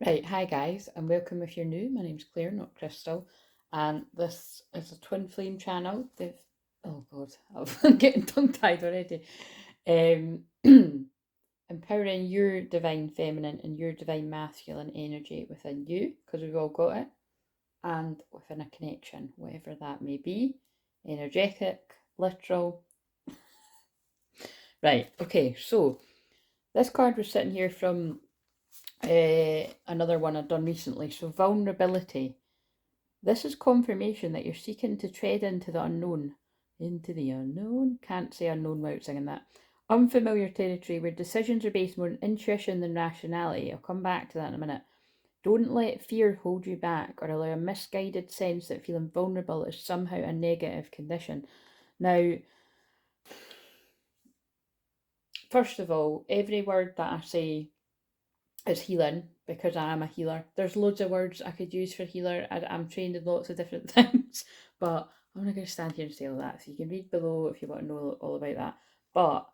Right, hi guys, and welcome if you're new. My name's Claire, not Crystal, and this is a twin flame channel. Oh god, I'm getting tongue tied already. Um, Empowering your divine feminine and your divine masculine energy within you, because we've all got it, and within a connection, whatever that may be, energetic, literal. Right, okay, so this card was sitting here from another one I've done recently. So, vulnerability. This is confirmation that you're seeking to tread into the unknown. Into the unknown? Can't say unknown without singing that. Unfamiliar territory where decisions are based more on intuition than rationality. I'll come back to that in a minute. Don't let fear hold you back or allow a misguided sense that feeling vulnerable is somehow a negative condition. Now, first of all, every word that I say is healing because I am a healer. There's loads of words I could use for healer. I'm trained in lots of different things, but I'm not going to stand here and say all that. So you can read below if you want to know all about that. But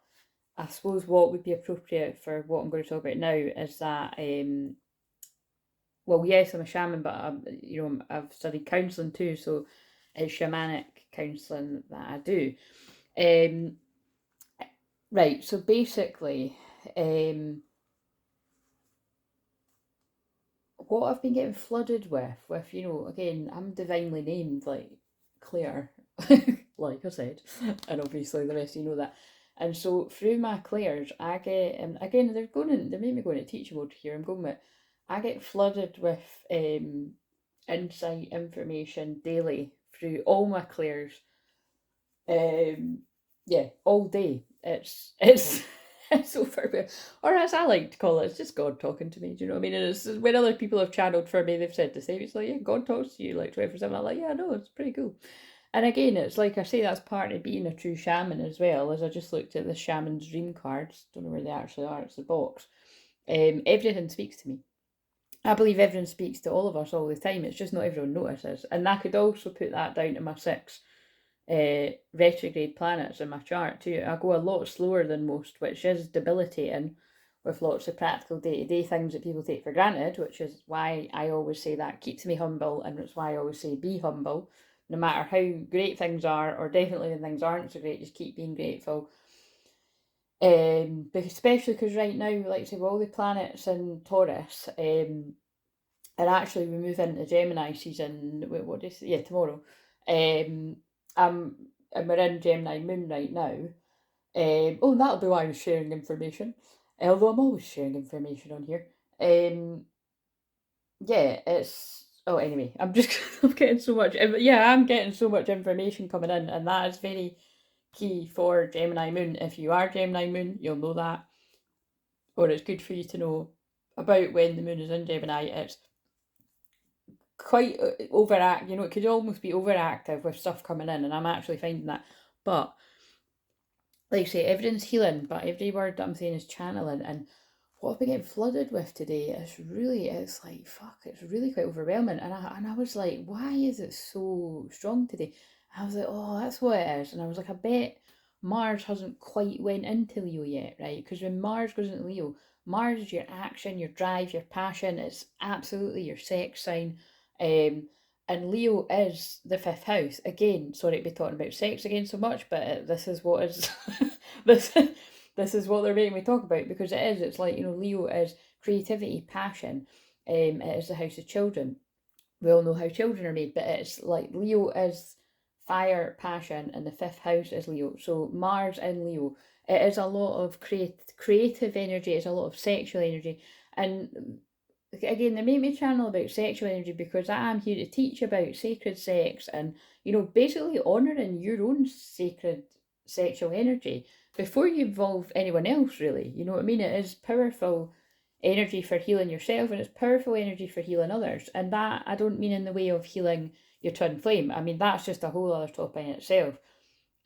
I suppose what would be appropriate for what I'm going to talk about now is that, well, yes, I'm a shaman, but I've studied counselling too, so it's shamanic counselling that I do. Um, right. So basically, what I've been getting flooded with, again, I'm divinely named, like Claire, like I said, and obviously the rest of you know that. And so through my clairs, I get, and again, they made me go into teaching mode here. I'm going with, I get flooded with insight information daily through all my clairs. Yeah, all day. It's it's over, or as I like to call it, it's just God talking to me. Do you know what I mean? And it's when other people have channeled for me, they've said the same. It's like, yeah, God talks to you like 24/7. I'm like, yeah, no, it's pretty cool. And again, it's like I say, that's part of being a true shaman as well. As I just looked at the shaman's dream cards, don't know where they actually are. It's the box. Everything speaks to me. I believe everyone speaks to all of us all the time. It's just not everyone notices. And I could also put that down to my six retrograde planets in my chart too. I go a lot slower than most, which is debilitating with lots of practical day to day things that people take for granted, which is why I always say that keeps me humble, and it's why I always say be humble. No matter how great things are, or definitely when things aren't so great, just keep being grateful. But especially because right now, like I say, with all the planets in Taurus, and actually we move into Gemini season. What is it? Yeah, tomorrow. Um, and we're in Gemini moon right now. Oh, that'll be why I was sharing information. Although I'm always sharing information on here. Yeah, it's. Oh, anyway, I'm just I'm getting so much. Yeah, I'm getting so much information coming in, and that is very key for Gemini moon. If you are Gemini moon, you'll know that, or it's good for you to know about when the moon is in Gemini. It's quite overact. It could almost be overactive with stuff coming in, and I'm actually finding that. But like I say, everything's healing, but every word that I'm saying is channeling. And what I've been getting flooded with today is really, it's like fuck, it's really quite overwhelming. And I was like, why is it so strong today? I was like, oh, that's what it is. And I was like, I bet Mars hasn't quite went into Leo yet, right? Because when Mars goes into Leo, Mars is your action, your drive, your passion. It's absolutely your sex sign. Um, and Leo is the fifth house. Again, sorry to be talking about sex again so much, but this is what is this this is what they're making me talk about, because it is. It's like, Leo is creativity, passion. It is the house of children. We all know how children are made, but it's like Leo is fire, passion, and the fifth house is Leo. So Mars in Leo, it is a lot of creative energy. It's a lot of sexual energy, and again, they make me channel about sexual energy because I am here to teach about sacred sex and, basically honouring your own sacred sexual energy before you involve anyone else, really. You know what I mean? It is powerful energy for healing yourself, and it's powerful energy for healing others. And that I don't mean in the way of healing your twin flame. I mean, that's just a whole other topic in itself.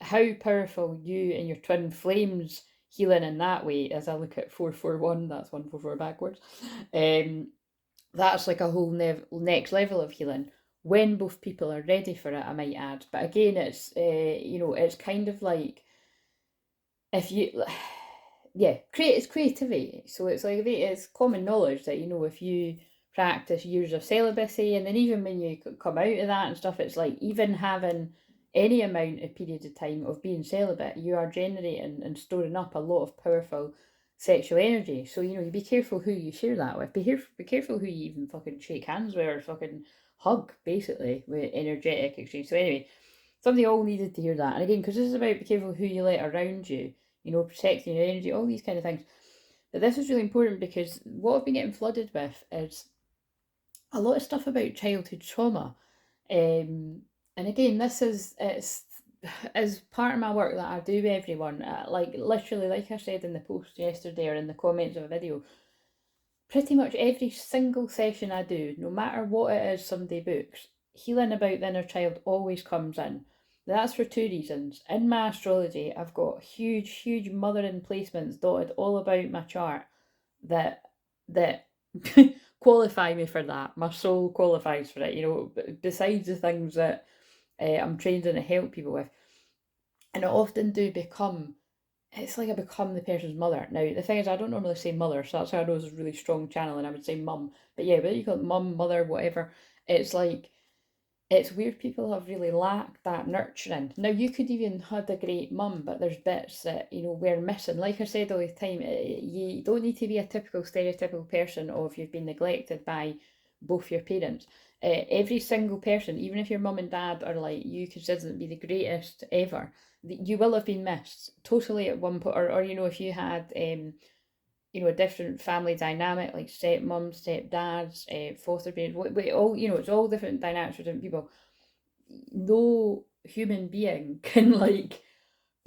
How powerful you and your twin flames healing in that way, as I look at 441, that's 144 backwards. Um, that's like a whole next level of healing when both people are ready for it, I might add. But again, it's kind of like, if you yeah, it's creativity. So it's like it's common knowledge that, if you practice years of celibacy, and then even when you come out of that and stuff, it's like even having any amount of period of time of being celibate, you are generating and storing up a lot of powerful sexual energy. So, you know, you be careful who you share that with. Be careful who you even fucking shake hands with or fucking hug, basically, with energetic exchange. So anyway, somebody all needed to hear that. And again, because this is about be careful who you let around you, you know, protecting your energy, all these kind of things. But this is really important because what I've been getting flooded with is a lot of stuff about childhood trauma. And again, this is it's as part of my work that I do with everyone. Like literally, like I said in the post yesterday or in the comments of a video, pretty much every single session I do, no matter what it is somebody books, healing about the inner child always comes in. That's for two reasons. In my astrology, I've got huge mothering placements dotted all about my chart that that qualify me for that. My soul qualifies for it, you know, besides the things that I'm trained in to help people with. And I often do become, it's like I become the person's mother. Now, the thing is, I don't normally say mother, so that's how I know it's a really strong channel, and I would say mum. But yeah, whether you call it mum, mother, whatever, it's like, it's weird people have really lacked that nurturing. Now, you could even had a great mum, but there's bits that, you know, we're missing. Like I said all the time, you don't need to be a typical stereotypical person of you've been neglected by both your parents. Every single person, even if your mum and dad are like, you consider them to be the greatest ever, you will have been missed totally at one point. Or you know, if you had, you know, a different family dynamic, like stepmoms, stepdads, foster parents, all, you know, it's all different dynamics for different people. No human being can like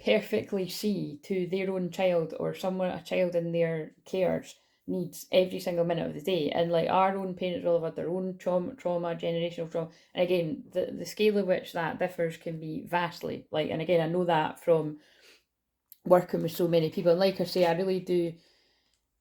perfectly see to their own child or someone, a child in their cares needs every single minute of the day. And like our own parents will have had their own trauma, generational trauma. And again, the scale at which that differs can be vastly like, and again, I know that from working with so many people. And like I say, I really do,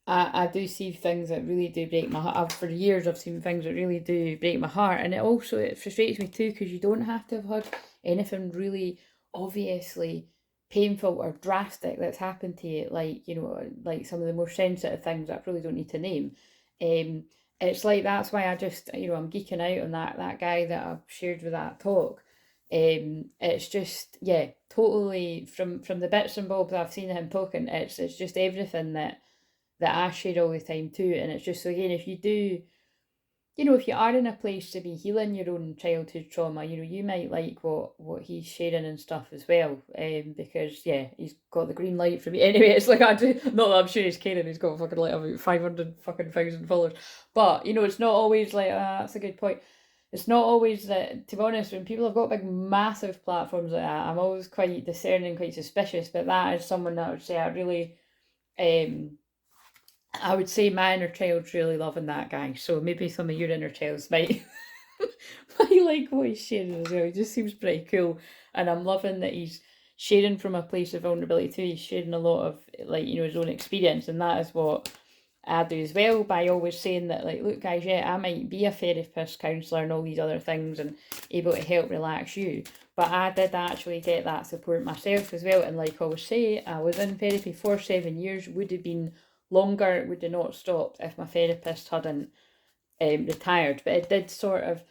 I do see things that really do break my heart. For years, I've seen things that really do break my heart, and it frustrates me too because you don't have to have had anything really obviously painful or drastic that's happened to you, like, you know, like some of the more sensitive things that I probably don't need to name. It's like that's why I just, you know, I'm geeking out on that guy that I've shared with that talk. It's just, yeah, totally from the bits and bobs I've seen of him talking. It's just everything that I share all the time too. And it's just, so again, if you do, you know, if you are in a place to be healing your own childhood trauma, you know, you might like what he's sharing and stuff as well. Because yeah, he's got the green light for me. Anyway, it's like I do, not that I'm sure he's caring. He's got fucking like about 500 fucking thousand followers. But you know, it's not always like that's a good point. It's not always that, to be honest, when people have got big, massive platforms like that, I'm always quite discerning, quite suspicious. But that is someone that I would say I really, I would say my inner child's really loving that guy. So maybe some of your inner childs might might like what he's sharing as well. He just seems pretty cool. And I'm loving that he's sharing from a place of vulnerability too. He's sharing a lot of, like, you know, his own experience. And that is what I do as well, by always saying that, like, look guys, yeah, I might be a therapist, counsellor and all these other things and able to help relax you, but I did actually get that support myself as well. And like I always say, I was in therapy for 7 years, would have been longer, would have not stopped if my therapist hadn't retired. But it did sort of,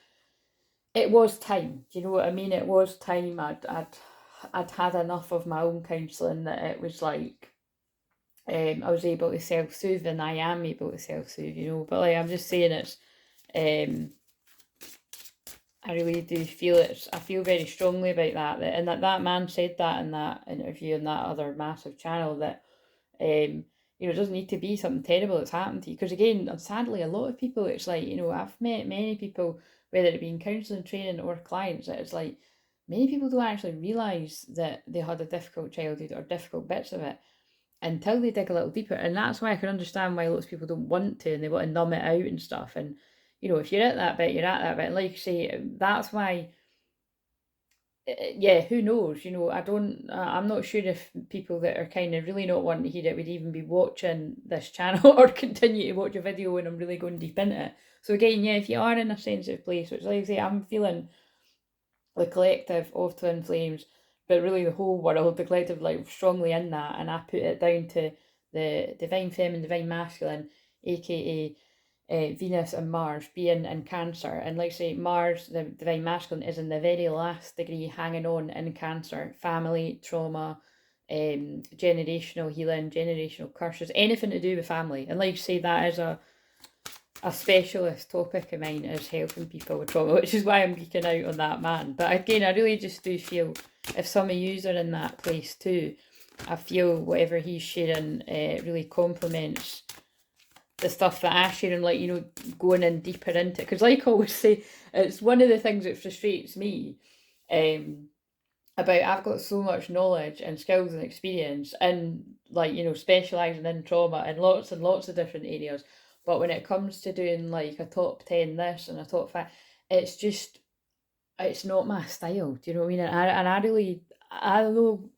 it was time, do you know what I mean? It was time. I'd had enough of my own counselling that it was like, I was able to self-soothe, and I am able to self-soothe, you know. But like I'm just saying, it's I really do feel it. I feel very strongly about that, and that man said that in that interview on that other massive channel, that you know, it doesn't need to be something terrible that's happened to you. Because again, sadly, a lot of people, it's like, you know, I've met many people, whether it be in counselling, training, or clients, that it's like many people don't actually realise that they had a difficult childhood or difficult bits of it until they dig a little deeper. And that's why I can understand why lots of people don't want to, and they want to numb it out and stuff. And, you know, if you're at that bit, you're at that bit. And like you say, that's why, yeah, who knows? You know, I'm not sure if people that are kind of really not wanting to hear it would even be watching this channel or continue to watch a video when I'm really going deep into it. So again, yeah, if you are in a sensitive place, which like I say, I'm feeling the collective of twin flames, but really the whole world, the collective, like strongly in that, and I put it down to the divine feminine, divine masculine, aka Venus and Mars being in Cancer, and like say Mars, the divine masculine, is in the very last degree, hanging on in Cancer. Family, trauma, generational healing, generational curses, anything to do with family. And like say, that is a specialist topic of mine, is helping people with trauma, which is why I'm geeking out on that man. But again, I really just do feel if some of yous are in that place too, I feel whatever he's sharing really complements the stuff that I share, and like, you know, going in deeper into it. Because like I always say, it's one of the things that frustrates me about, I've got so much knowledge and skills and experience and, like, you know, specialising in trauma in lots and lots of different areas. But when it comes to doing like a top 10 this and a top 5, it's just, it's not my style. Do you know what I mean? And I really, I know,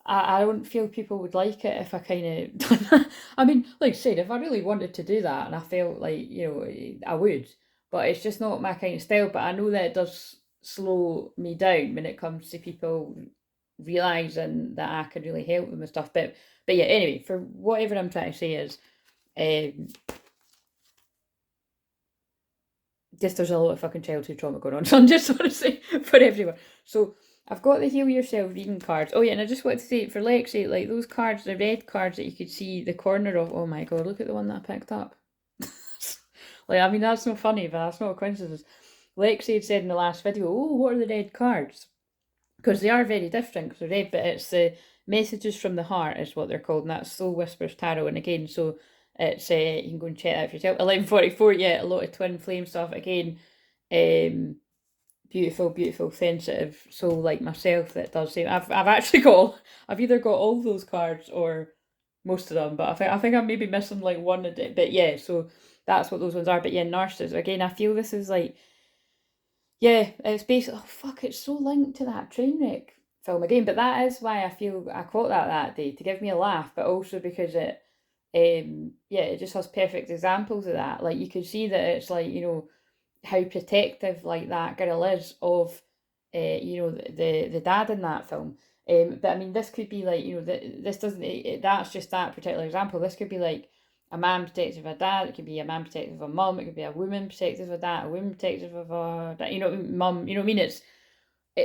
I don't feel people would like it if I kind of, I mean, like I said, if I really wanted to do that and I felt like, you know, I would, but it's just not my kind of style. But I know that it does slow me down when it comes to people realising that I can really help them and stuff. But yeah, anyway, for whatever I'm trying to say is, just there's a lot of fucking childhood trauma going on. So I'm just want to say for everyone. So I've got the Heal Yourself reading cards. Oh yeah, and I just want to say for Lexi, like those cards, the red cards that you could see the corner of. Oh my god, look at the one that I picked up. Like, I mean, that's not funny, but that's not a coincidence. Lexi had said in the last video, oh, what are the red cards? Because they are very different, because they're red, but it's the Messages from the Heart is what they're called, and that's Soul Whispers Tarot. And again, so it's you can go and check that out for yourself. 1144, yeah, a lot of twin flame stuff. Again, beautiful, beautiful, sensitive soul like myself that does same. I've actually I've either got all those cards or most of them, but I think I'm maybe missing like one a day. But yeah, so that's what those ones are. But yeah, narcissism. Again, I feel this is like, yeah, it's basically, oh fuck, it's so linked to that train wreck film again. But that is why I feel I caught that day, to give me a laugh, but also because it, yeah, it just has perfect examples of that. Like, you can see that it's like, you know, how protective like that girl is of, you know, the dad in that film. But I mean, this could be like, you know, this doesn't, that's just that particular example. This could be like a man protective of a dad. It could be a man protective of a mum. It could be a woman protective of a dad. A woman protective of a, you know, mum. You know what I mean?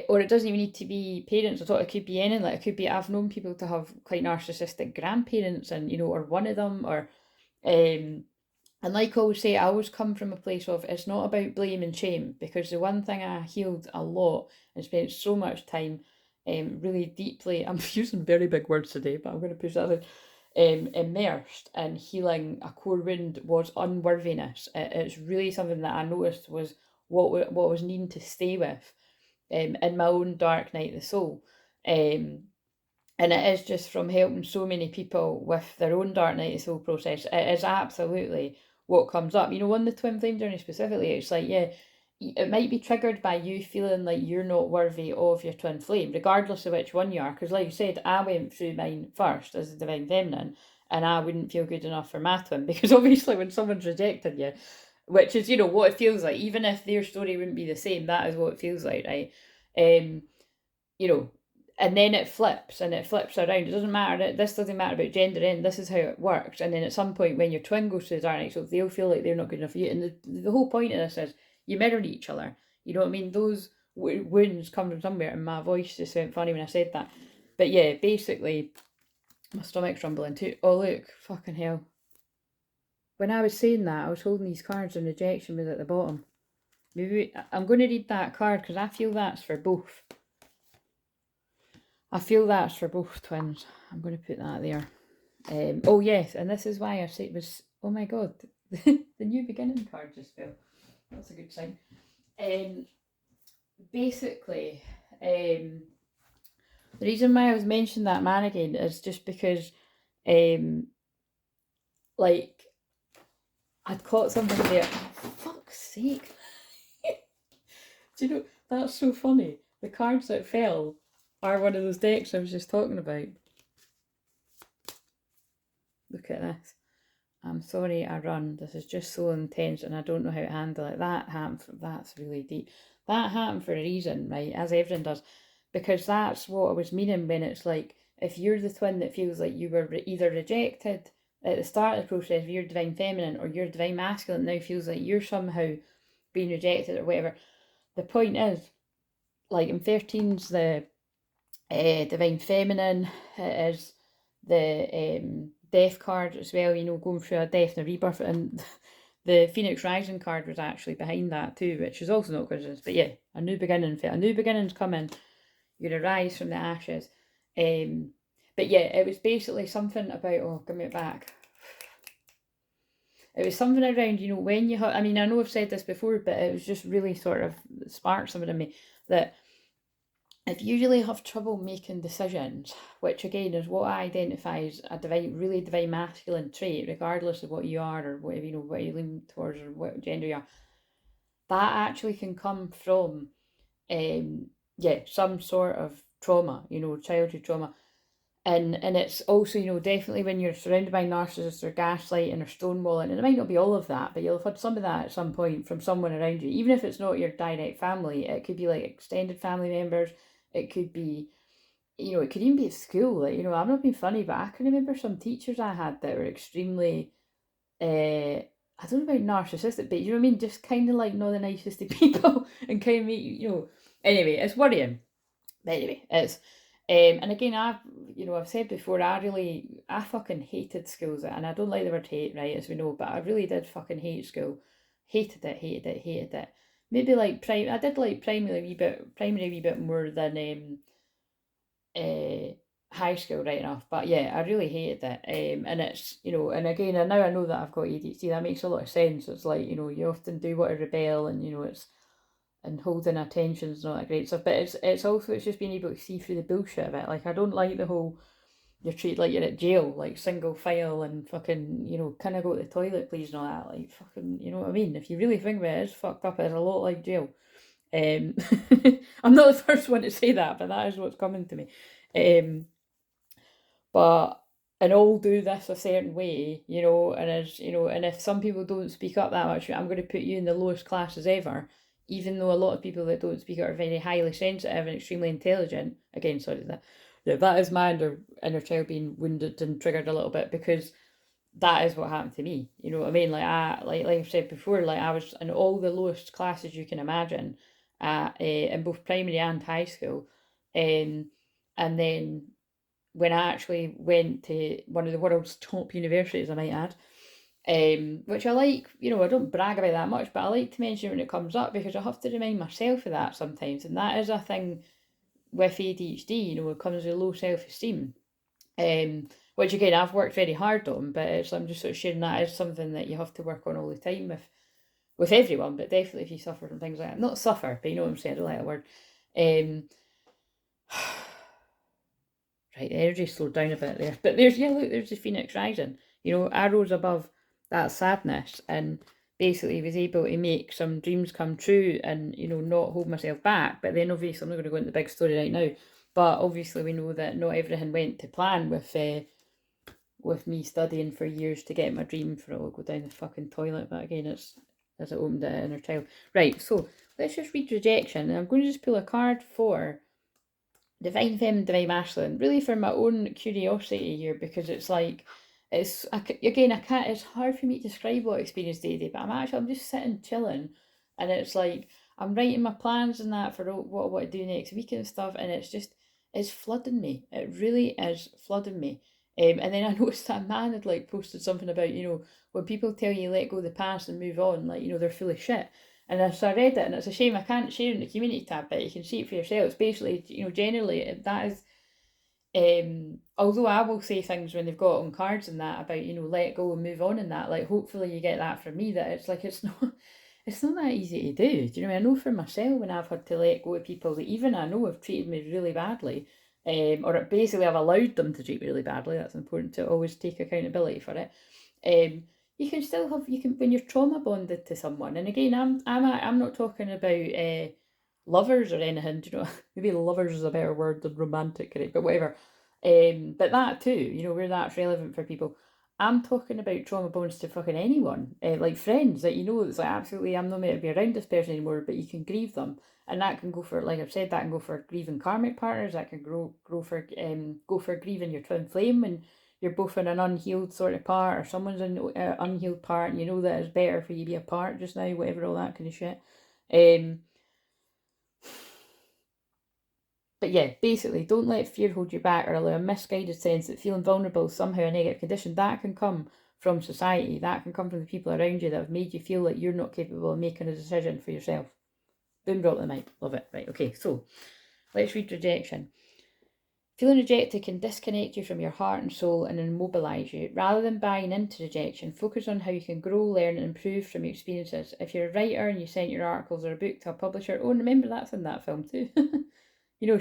Or it doesn't even need to be parents at all. It could be anything. Like, it could be, I've known people to have quite narcissistic grandparents, and you know, or one of them, or and like I always say, I always come from a place of, it's not about blame and shame, because the one thing I healed a lot and spent so much time really deeply, I'm using very big words today, but I'm going to push that in, immersed in healing a core wound, was unworthiness. It's really something that I noticed was what was needing to stay with in my own dark night of the soul. And it is just from helping so many people with their own dark night of soul process. It is absolutely what comes up. You know, on the twin flame journey specifically, it's like, yeah, it might be triggered by you feeling like you're not worthy of your twin flame, regardless of which one you are. Because like you said, I went through mine first as a divine feminine, and I wouldn't feel good enough for my twin, because obviously when someone's rejected you, which is, you know, what it feels like, even if their story wouldn't be the same, that is what it feels like, right? You know, and then it flips around. It doesn't matter, this doesn't matter about gender, and this is how it works. And then at some point, when your twin goes to the dark night, so they'll feel like they're not good enough for you. And the whole point of this is you mirror each other. You know what I mean? Those wounds come from somewhere, and my voice just went funny when I said that. But yeah, basically, my stomach's rumbling too. Oh look, fucking hell. When I was saying that, I was holding these cards and rejection was at the bottom. Maybe I'm going to read that card, because I feel that's for both. I feel that's for both twins. I'm going to put that there. Oh yes, and this is why I say it was, oh my god, the new beginning card just fell. That's a good sign. Basically, the reason why I was mentioning that man again is just because, like, I'd caught something there. For fuck's sake. Do you know, that's so funny. The cards that fell are one of those decks I was just talking about. Look at this. I'm sorry I run. This is just so intense and I don't know how to handle it. That happened. That's really deep. That happened for a reason, right? As everything does. Because that's what I was meaning when it's like, if you're the twin that feels like you were either rejected at the start of the process of your divine feminine or your divine masculine now feels like you're somehow being rejected or whatever. The point is, like in 13's the divine feminine, it is the death card as well, going through a death and a rebirth, and the Phoenix Rising card was actually behind that too, which is also not coincidence. But yeah, a new beginning's coming. You're arise from the ashes. But yeah, it was basically something about, give me it back. It was something around, when you have, I mean, I know I've said this before, but it was just really sort of sparked something in me that if you really have trouble making decisions, which again is what I identify as a really divine masculine trait, regardless of what you are or whatever, what you lean towards or what gender you are, that actually can come from, some sort of trauma, childhood trauma. And it's also, definitely when you're surrounded by narcissists or gaslighting or stonewalling, and it might not be all of that, but you'll have had some of that at some point from someone around you, even if it's not your direct family. It could be like extended family members. It could be, it could even be at school. Like, I'm not being funny, but I can remember some teachers I had that were extremely, I don't know about narcissistic, but you know what I mean? Just kind of like not the nicest of people and kind of make, anyway, it's worrying. But anyway, it's, and again, I've said before, I fucking hated schools, and I don't like the word hate, right, as we know, but I really did fucking hate school. Hated it. Maybe like I did like primary a wee bit more than high school, right enough. But yeah, I really hated it. And it's, and again, and now I know that I've got ADHD, that makes a lot of sense. It's like, you often do want to rebel, and it's, and holding attention is not that great stuff. But it's also, it's just being able to see through the bullshit of it. Like, I don't like the whole you're treated like you're at jail, like single file and fucking, can I go to the toilet please and all that. Like, fucking, you know what I mean? If you really think about it, it's fucked up. It's a lot like jail. I'm not the first one to say that, but that is what's coming to me. But and all do this a certain way, and as and if some people don't speak up that much, I'm going to put you in the lowest classes ever, even though a lot of people that don't speak up are very highly sensitive and extremely intelligent. Again, sorry, that is my inner child being wounded and triggered a little bit, because that is what happened to me. You know what I mean? Like I've said before, like I was in all the lowest classes you can imagine, in both primary and high school, and then when I actually went to one of the world's top universities, I might add, which I like, I don't brag about that much, but I like to mention when it comes up, because I have to remind myself of that sometimes, and that is a thing with ADHD, it comes with low self-esteem, which again, I've worked very hard on, but I'm just sort of sharing that as something that you have to work on all the time with everyone, but definitely if you suffer from things like that. Not suffer, but you know what I'm saying, I don't like that word. Right, the energy slowed down a bit there. But there's the Phoenix Rising. I rose above that sadness and basically was able to make some dreams come true and, not hold myself back. But then obviously I'm not going to go into the big story right now. But obviously we know that not everything went to plan with me studying for years to get my dream for it. I'll go down the fucking toilet, but again, it's as I opened the inner child. Right, so let's just read rejection. And I'm going to just pull a card for divine feminine, divine masculine, really for my own curiosity here, because it's like, I can't, it's hard for me to describe what I experienced day, but I'm just sitting chilling, and it's like, I'm writing my plans and that for what I want to do next week and stuff, and it's flooding me. It really is flooding me. And then I noticed that a man had like posted something about, when people tell you let go of the past and move on, like, they're full of shit. And so I read it, and it's a shame I can't share it in the community tab, but you can see it for yourself. It's basically, generally that is, although I will say things when they've got on cards and that about, let go and move on and that, like, hopefully you get that from me, that it's like, it's not that easy to do. Do you know what I mean? I know for myself, when I've had to let go of people that even I know have treated me really badly, or basically I've allowed them to treat me really badly. That's important to always take accountability for it. You can still have, when you're trauma bonded to someone, and again, I'm not talking about lovers or anything, maybe lovers is a better word than romantic, right? But whatever. But that too, where that's relevant for people. I'm talking about trauma bonds to fucking anyone, like friends that it's like, absolutely, I'm not meant to be around this person anymore, but you can grieve them, and that can go for, like I've said, that can go for grieving karmic partners, that can go for grieving your twin flame when you're both in an unhealed sort of part, or someone's in an unhealed part, and you know that it's better for you to be apart just now, whatever, all that kind of shit. But yeah, basically, don't let fear hold you back, or allow a misguided sense that feeling vulnerable is somehow a negative condition. That can come from society. That can come from the people around you that have made you feel like you're not capable of making a decision for yourself. Boom, drop the mic. Love it. Right, okay, so let's read rejection. Feeling rejected can disconnect you from your heart and soul and immobilise you. Rather than buying into rejection, focus on how you can grow, learn and improve from your experiences. If you're a writer and you sent your articles or a book to a publisher, oh, and remember that's in that film too. You know,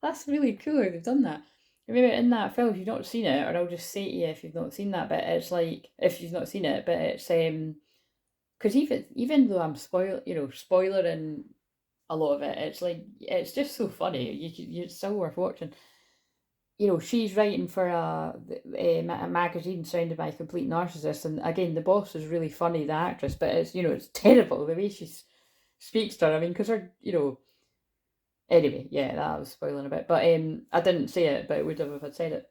that's really cool how they've done that. Remember in that film, if you've not seen it, or I'll just say to you if you've not seen that, but it's like, if you've not seen it, but it's, because even though I'm spoiling a lot of it, it's like, it's just so funny. It's still worth watching. You know, she's writing for a magazine surrounded by complete narcissists, and again, the boss is really funny, the actress, but it's, you know, it's terrible the way she speaks to her. I mean, because her, you know, anyway, yeah, that was spoiling a bit, but I didn't say it, but it would have if I'd said it.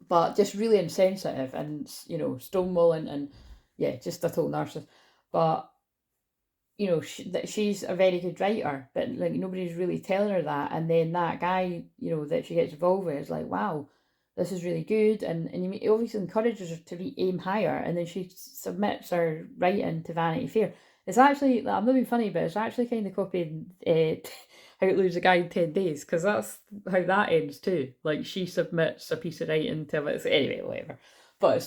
But just really insensitive and, you know, stonewalling, and yeah, just a total narcissist. But you know, she's a very good writer, but like nobody's really telling her that. And then that guy, you know, that she gets involved with is like, wow, this is really good. And he obviously encourages her to aim higher. And then she submits her writing to Vanity Fair. It's actually, I'm not being funny, but it's actually kind of copying How to Lose a Guy in 10 Days, because that's how that ends too. Like she submits a piece of writing to it. Anyway, whatever. But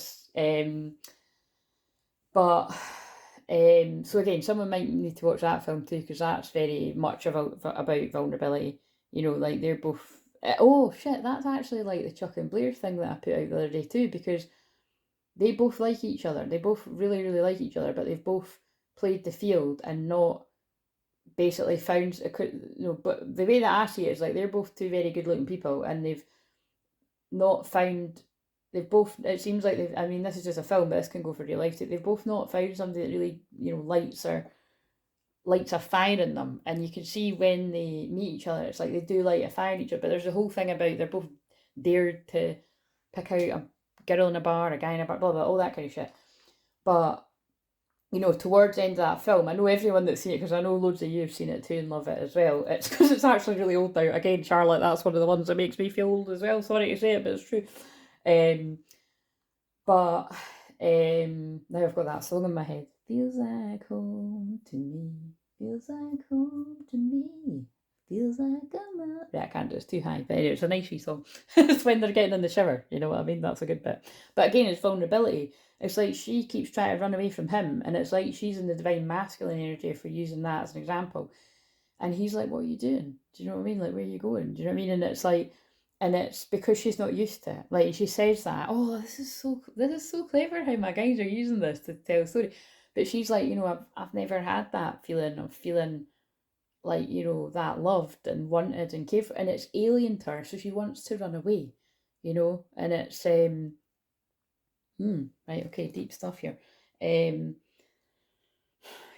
so again, someone might need to watch that film too, because that's very much about vulnerability. You know, like they're both. Oh shit, that's actually like the Chuck and Blair thing that I put out the other day too, because they both like each other. They both really, really like each other, but they've both played the field and not basically found But the way that I see it is like they're both two very good looking people, and they've not found they've both, it seems like they've, I mean, this is just a film, but this can go for real life too. They've both not found somebody that really, you know, lights a fire in them. And you can see when they meet each other, it's like they do light a fire in each other. But there's a whole thing about they're both dared to pick out a girl in a bar, a guy in a bar, blah, blah, all that kind of shit. But, you know, towards the end of that film, I know everyone that's seen it, because I know loads of you have seen it too and love it as well. It's because it's actually really old now. Again, Charlotte, that's one of the ones that makes me feel old as well. Sorry to say it, but it's true. But now I've got that song in my head. Feels like home to me. Feels like home to me. Feels like I'm out. Yeah, I can't do it, it's too high. But anyway, it's a nice wee song. It's when they're getting in the shower, you know what I mean? That's a good bit. But again, it's vulnerability. It's like she keeps trying to run away from him, and it's like she's in the divine masculine energy for using that as an example. And he's like, what are you doing? Do you know what I mean? Like, where are you going? Do you know what I mean? And it's like, and it's because she's not used to it. Like she says that, oh, this is so clever how my guys are using this to tell a story. But she's like, you know, I've never had that feeling of feeling like, you know, that loved and wanted and cared for, and it's alien to her, so she wants to run away, you know. And it's right, okay, deep stuff here.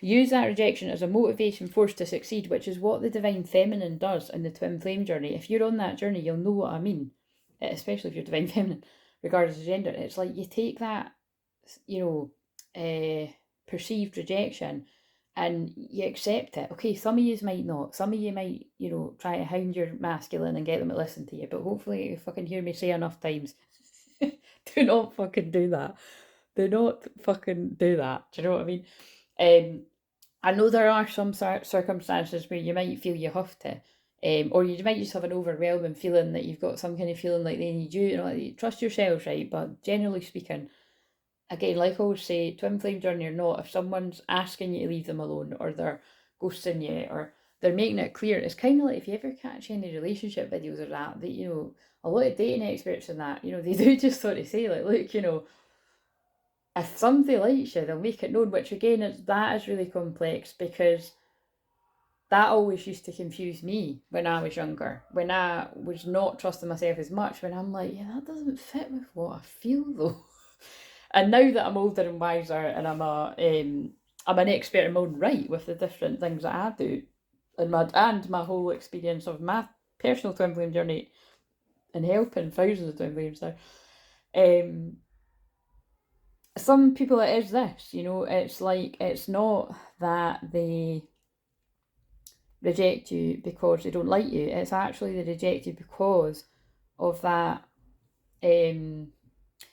Use that rejection as a motivation force to succeed, which is what the divine feminine does in the twin flame journey. If you're on that journey, you'll know what I mean, especially if you're divine feminine, regardless of gender. It's like you take that, you know, perceived rejection and you accept it. Okay, some of you might not. Some of you might, you know, try to hound your masculine and get them to listen to you, but hopefully you fucking hear me say enough times. Do not fucking do that. Do not fucking do that. Do you know what I mean? I know there are some circumstances where you might feel you have to, or you might just have an overwhelming feeling that you've got some kind of feeling like they need you. You know, like, trust yourselves, right? But generally speaking, again, like I always say, twin flame journey or not, if someone's asking you to leave them alone, or they're ghosting you, or they're making it clear, it's kind of like if you ever catch any relationship videos or that, you know, a lot of dating experts and that, you know, they do just sort of say like, look, you know, if somebody likes you, they'll make it known, which again, that is really complex, because that always used to confuse me when I was younger, when I was not trusting myself as much, when I'm like, yeah, that doesn't fit with what I feel though. And now that I'm older and wiser, and I'm an expert in my own right with the different things that I do, and my whole experience of my personal twin flame journey and helping thousands of twin flames now, Some people it is this, it's like, it's not that they reject you because they don't like you, it's actually they reject you because of that. It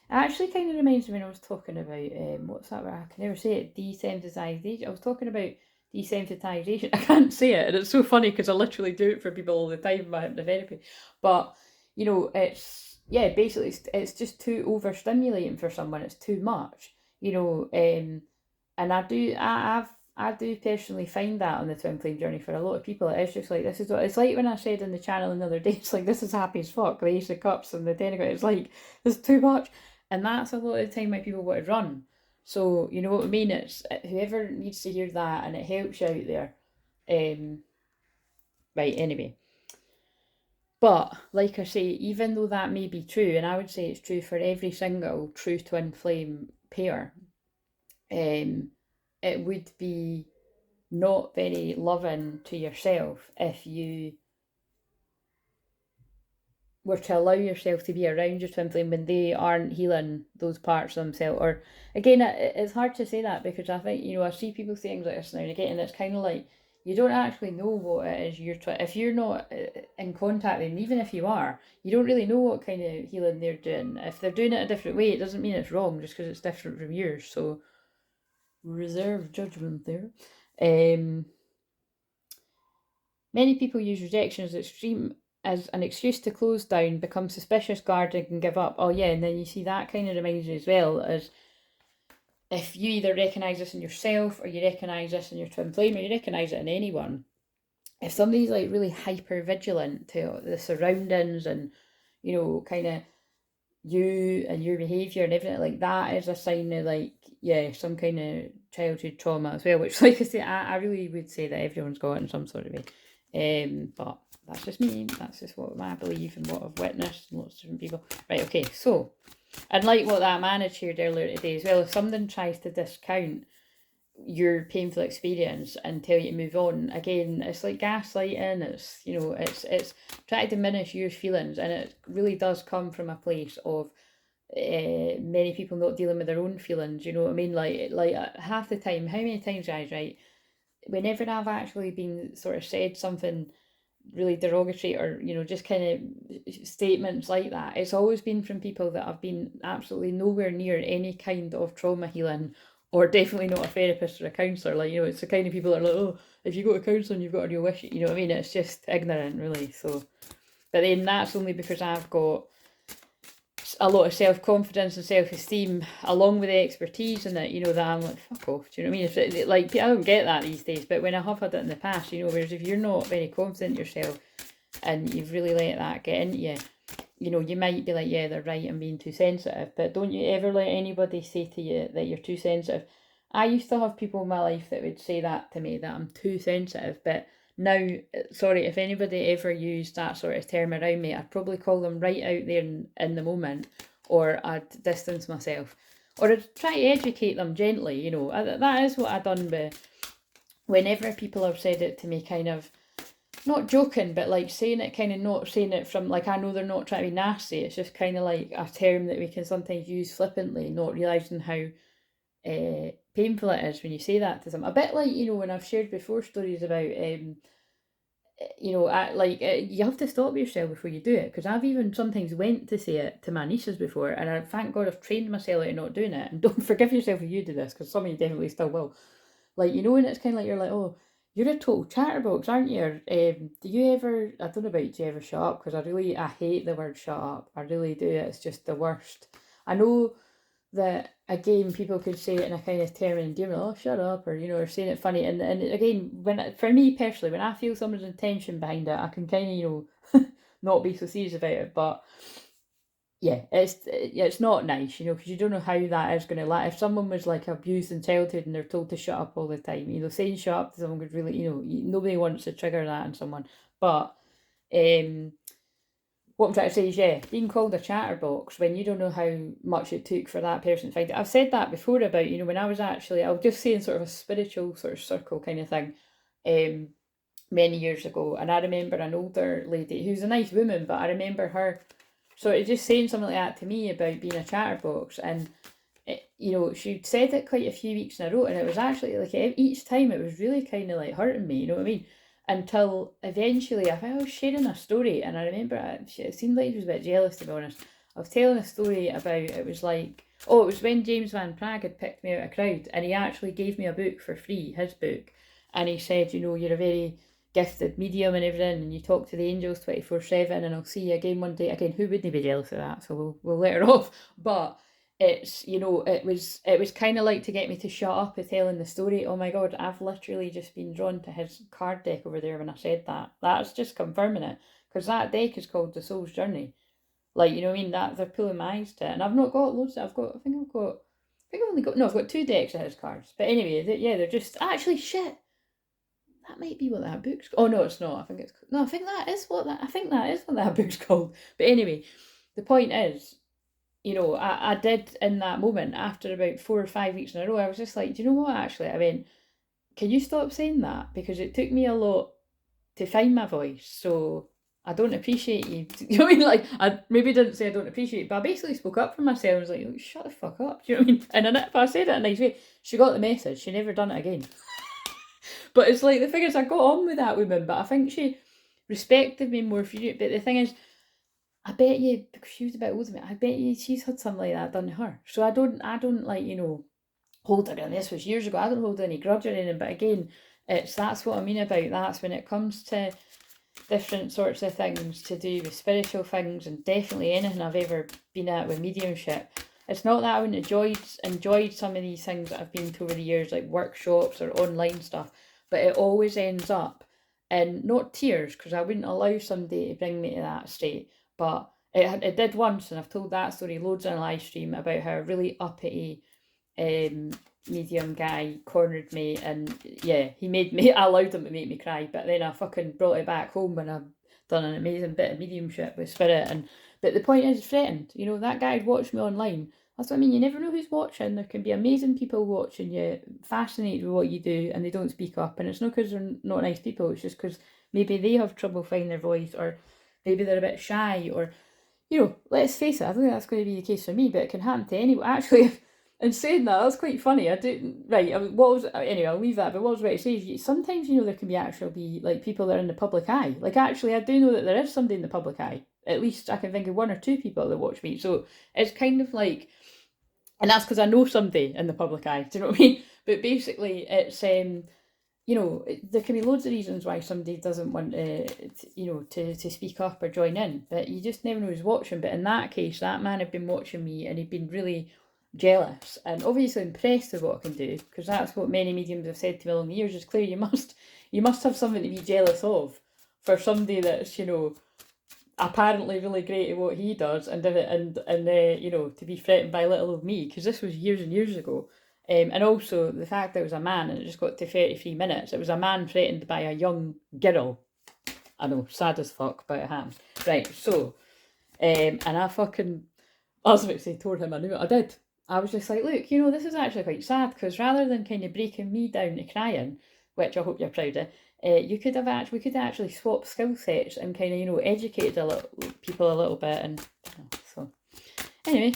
actually kind of reminds me when I was talking about, what's that word? I can never say it, desensitization. I was talking about desensitization. I can't say it, and it's so funny because I literally do it for people all the time in my hypnotherapy. But, it's, yeah, basically it's just too overstimulating for someone. It's too much, and I do personally find that on the twin flame journey for a lot of people. It's just like, this is what it's like when I said in the channel another day, it's like, this is happy as fuck, the Ace of Cups and the Ten of Cups. It's like, there's too much. And that's a lot of the time why people want to run. So, you know what I mean? It's whoever needs to hear that and it helps you out there. Right, anyway. But, like I say, even though that may be true, and I would say it's true for every single true twin flame pair, it would be not very loving to yourself if you were to allow yourself to be around your twin flame when they aren't healing those parts of themselves. Or again, it's hard to say that because I think, I see people say things like this now and again, and it's kind of like, you don't actually know what it is if you're not in contact with them, even if you are, you don't really know what kind of healing they're doing. If they're doing it a different way, it doesn't mean it's wrong just because it's different from yours. So reserve judgment there. Many people use rejection as an excuse to close down, become suspicious, guarded, and give up. Oh yeah, and then you see that kind of reminds me as well as if you either recognise this in yourself or you recognise this in your twin flame or you recognise it in anyone. If somebody's like really hyper vigilant to the surroundings and, kind of you and your behaviour and everything like that, is a sign of like, yeah, some kind of childhood trauma as well, which like I say, I really would say that everyone's got in some sort of way. But that's just me, that's just what I believe and what I've witnessed and lots of different people. Right, okay, so, and like what that man had shared earlier today as well, if something tries to discount your painful experience and tell you to move on, again, it's like gaslighting, it's, it's trying to diminish your feelings, and it really does come from a place of many people not dealing with their own feelings, you know what I mean? Like half the time, how many times, guys, right, whenever I've actually been sort of said something really derogatory or, just kind of statements like that, it's always been from people that have been absolutely nowhere near any kind of trauma healing, or definitely not a therapist or a counsellor. Like, it's the kind of people that are like, oh, if you go to counselling, you've got a real issue. You know what I mean? It's just ignorant, really. So, but then that's only because I've got a lot of self-confidence and self-esteem along with the expertise in it, that I'm like, fuck off, do you know what I mean? It's like, I don't get that these days, but when I have had it in the past, whereas if you're not very confident in yourself and you've really let that get into you, you might be like, yeah, they're right, I'm being too sensitive, but don't you ever let anybody say to you that you're too sensitive. I used to have people in my life that would say that to me, that I'm too sensitive, but now, sorry, if anybody ever used that sort of term around me, I'd probably call them right out there in the moment, or I'd distance myself, or I'd try to educate them gently, that is what I've done. But whenever people have said it to me, kind of, not joking, but like saying it, kind of not saying it from, like, I know they're not trying to be nasty, it's just kind of like a term that we can sometimes use flippantly, not realising how painful it is when you say that to them. A bit like, when I've shared before stories about, you have to stop yourself before you do it, because I've even sometimes went to say it to my nieces before, and I thank God I've trained myself out of not doing it. And don't forgive yourself if you do this, because some of you definitely still will. Like, and it's kind of like, you're like, oh, you're a total chatterbox, aren't you? Or, do you ever, I don't know about, do you ever shut up? Because I hate the word shut up. I really do. It's just the worst. I know that, again, people could say it in a kind of term and endearment, oh, shut up, or, or saying it funny. And again, for me personally, when I feel someone's intention behind it, I can kind of, not be so serious about it. But yeah, it's not nice, because you don't know how that is going to last. If someone was like abused in childhood and they're told to shut up all the time, saying shut up to someone could really, nobody wants to trigger that in someone. But what I'm trying to say is, yeah, being called a chatterbox when you don't know how much it took for that person to find it. I've said that before about, when I was just saying sort of a spiritual sort of circle kind of thing, many years ago. And I remember an older lady who's a nice woman, but I remember her sort of just saying something like that to me about being a chatterbox, and she said it quite a few weeks in a row, and it was actually like each time it was really kind of like hurting me, you know what I mean? Until eventually I was sharing a story, and I remember it seemed like she was a bit jealous, to be honest. I was telling a story about, it was like, it was when James Van Praagh had picked me out of a crowd, and he actually gave me a book for free, his book, and he said, you're a very gifted medium and everything, and you talk to the angels 24/7, and I'll see you again one day. Again, who wouldn't be jealous of that? So we'll let her off. But it's, it was kind of like to get me to shut up at telling the story. Oh my god, I've literally just been drawn to his card deck over there when I said that. That's just confirming it, because that deck is called the Soul's Journey. Like, you know what I mean? That they're pulling my eyes to it, and I've not got loads. I've only got, no, I've got 2 decks of his cards. But anyway, they're just, actually, shit. That might be what that book's. Oh no, it's not. I think that is what that book's called. But anyway, the point is, I did, in that moment, after about 4 or 5 weeks in a row, I was just like, do you know what? Actually, I went, can you stop saying that? Because it took me a lot to find my voice. So I don't appreciate you. You know what I mean? Like, I maybe didn't say I don't appreciate it, but I basically spoke up for myself. I was like, oh, shut the fuck up. Do you know what I mean? And then if I said it in a nice way, she got the message. She never done it again. But it's like, the thing is, I got on with that woman, but I think she respected me more for it. But the thing is, I bet you, because she was a bit older than me, I bet you she's had something like that done to her. So I don't like, hold her, and this was years ago. I don't hold any grudge or anything. But again, that's what I mean about that's when it comes to different sorts of things to do with spiritual things, and definitely anything I've ever been at with mediumship. It's not that I wouldn't enjoyed some of these things that I've been to over the years, like workshops or online stuff, but it always ends up in not tears, because I wouldn't allow somebody to bring me to that state, but it did once, and I've told that story loads on a live stream about how a really uppity medium guy cornered me, and yeah, I allowed him to make me cry, but then I fucking brought it back home when I've done an amazing bit of mediumship with spirit. But the point is, threatened, that guy watched me online. That's what I mean, you never know who's watching. There can be amazing people watching you, fascinated with what you do, and they don't speak up, and it's not because they're not nice people, it's just because maybe they have trouble finding their voice, or maybe they're a bit shy, or let's face it, I don't think that's going to be the case for me, but it can happen to anyone. Actually, in saying that, that's quite funny. I didn't, right, anyway, I'll leave that, but what I was about to say is, sometimes, there can be like people that are in the public eye. Like, actually, I do know that there is somebody in the public eye. At least I can think of 1 or 2 people that watch me. So it's kind of like, and that's because I know somebody in the public eye, do you know what I mean? But basically, it's, there can be loads of reasons why somebody doesn't want to speak up or join in, but you just never know who's watching. But in that case, that man had been watching me, and he'd been really jealous and obviously impressed with what I can do, because that's what many mediums have said to me along the years, is, Claire, you must have something to be jealous of for somebody that's, apparently really great at what he does, and to be threatened by little old me, because this was years and years ago. And also the fact that it was a man, and it just got to 33 minutes. It was a man threatened by a young girl. I know, sad as fuck, but it happened. Right, so, and I was about to say, told him I knew it. I did. I was just like, look, this is actually quite sad, because rather than kind of breaking me down to crying, which I hope you're proud of, we could actually swap skill sets and kind of, educated people a little bit, and so anyway.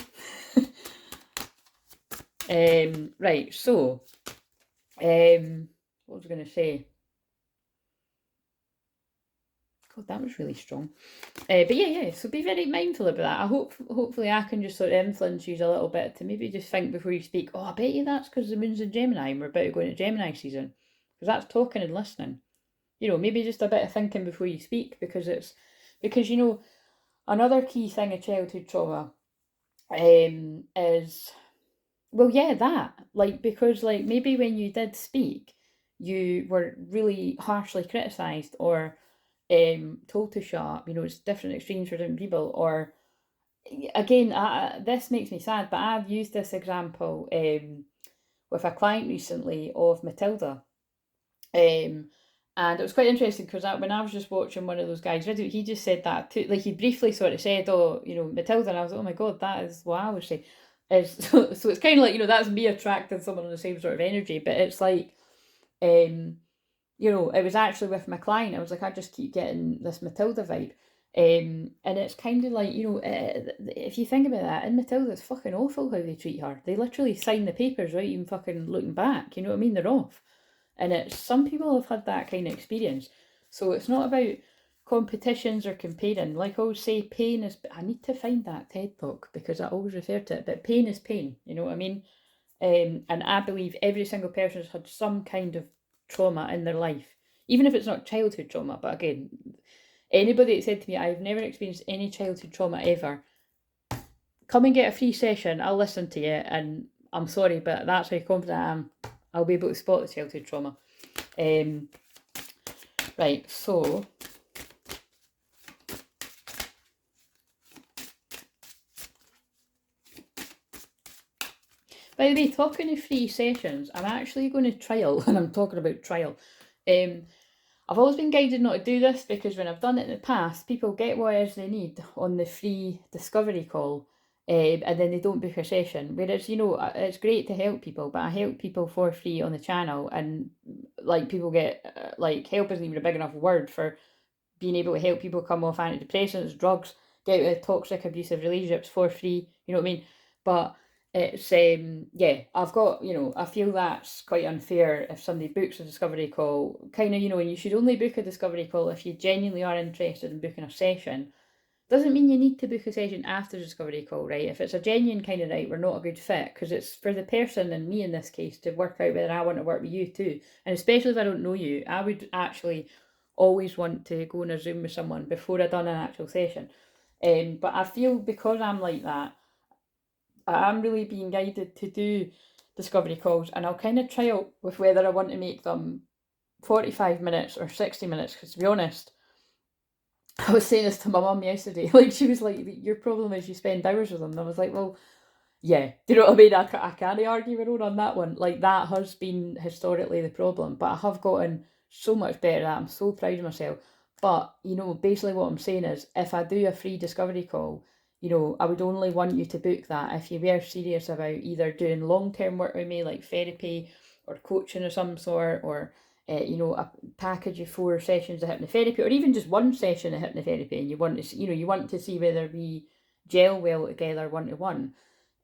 Right, so what was I going to say? God, that was really strong. But yeah, so be very mindful about that. Hopefully I can just sort of influence you a little bit to maybe just think before you speak. Oh, I bet you that's because the moon's in Gemini and we're about to go into Gemini season, because that's talking and listening. Maybe just a bit of thinking before you speak, because another key thing of childhood trauma is, well, yeah, that, like, because, like, maybe when you did speak, you were really harshly criticised, or told to shut up. It's different extremes for different people. Or, again, this makes me sad, but I've used this example with a client recently of Matilda. And it was quite interesting, because when I was just watching one of those guys' video, he just said that too. Like, he briefly sort of said, oh, Matilda, and I was like, oh my god, that is what I would say. So it's kind of like, that's me attracting someone on the same sort of energy, but it's like, it was actually with my client, I was like, I just keep getting this Matilda vibe. And it's kind of like, if you think about that, in Matilda, it's fucking awful how they treat her. They literally sign the papers without even fucking looking back. You know what I mean? They're off. And it's some people have had that kind of experience. So it's not about competitions or comparing. Like I always say, pain is. I need to find that TED talk because I always refer to it. But pain is pain. You know what I mean? And I believe every single person has had some kind of trauma in their life, even if it's not childhood trauma. But again, anybody that said to me, I've never experienced any childhood trauma ever, come and get a free session. I'll listen to you. And I'm sorry, but that's how confident I am. I'll be able to spot the childhood trauma. Right, so by the way, talking of free sessions, I'm actually going to trial, and I'm talking about trial. I've always been guided not to do this because when I've done it in the past, people get what it is they need on the free discovery call, and then they don't book a session. Whereas, it's great to help people, but I help people for free on the channel, and like people get, help isn't even a big enough word for being able to help people come off antidepressants, drugs, get out of toxic, abusive relationships for free. You know what I mean? But it's I've got, I feel that's quite unfair if somebody books a discovery call, kind of, and you should only book a discovery call if you genuinely are interested in booking a session. Doesn't mean you need to book a session after the discovery call, right? If it's a genuine kind of right, we're not a good fit, because it's for the person and me in this case to work out whether I want to work with you too. And especially if I don't know you, I would actually always want to go on a Zoom with someone before I've done an actual session. But I feel because I'm like that, I'm really being guided to do discovery calls, and I'll kind of trial with whether I want to make them 45 minutes or 60 minutes, because to be honest, I was saying this to my mum yesterday. Like, she was like, your problem is you spend hours with them. And I was like, well, yeah. Do you know what I mean? I can't argue with her on that one. Like, that has been historically the problem. But I have gotten so much better at that. I'm so proud of myself. But, basically what I'm saying is, if I do a free discovery call, I would only want you to book that if you were serious about either doing long-term work with me, like therapy or coaching of some sort, or a package of 4 sessions of hypnotherapy, or even just 1 session of hypnotherapy, and you want to, you want to see whether we gel well together one to one.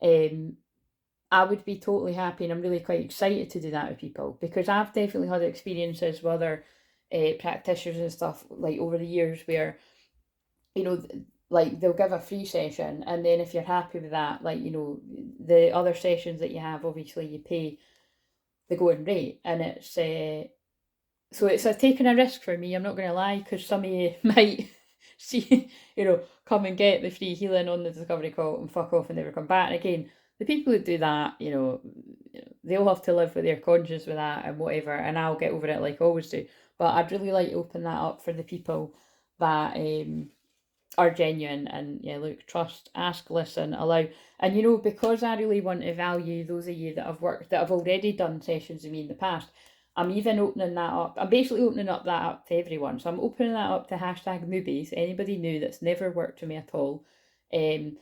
I would be totally happy, and I'm really quite excited to do that with people, because I've definitely had experiences with other practitioners and stuff, like over the years, where like they'll give a free session, and then if you're happy with that, like the other sessions that you have, obviously you pay the going rate, and it's so it's taking a risk for me, I'm not going to lie, because some of you might see, come and get the free healing on the discovery call and fuck off and never come back. And again, the people who do that, they'll have to live with their conscience with that and whatever, and I'll get over it like I always do. But I'd really like to open that up for the people that are genuine, and look, trust, ask, listen, allow. And because I really want to value those of you that have already done sessions with me in the past, I'm even opening that up. I'm basically opening up that up to everyone. So I'm opening that up to hashtag newbies, anybody new that's never worked with me at all. And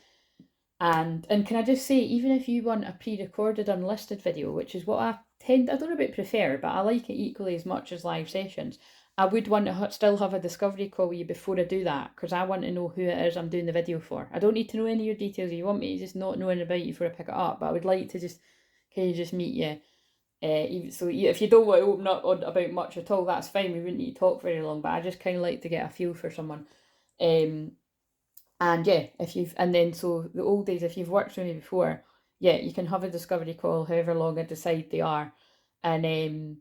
can I just say, even if you want a pre-recorded unlisted video, which is what I don't know about prefer, but I like it equally as much as live sessions, I would want to still have a discovery call with you before I do that, because I want to know who it is I'm doing the video for. I don't need to know any of your details. If you want me to just not knowing about you before I pick it up, but I would like to just meet you. So if you don't want to open up about much at all, that's fine. We wouldn't need to talk very long, but I just kind of like to get a feel for someone. And yeah, so the old days, if you've worked with me before, you can have a discovery call however long I decide they are. And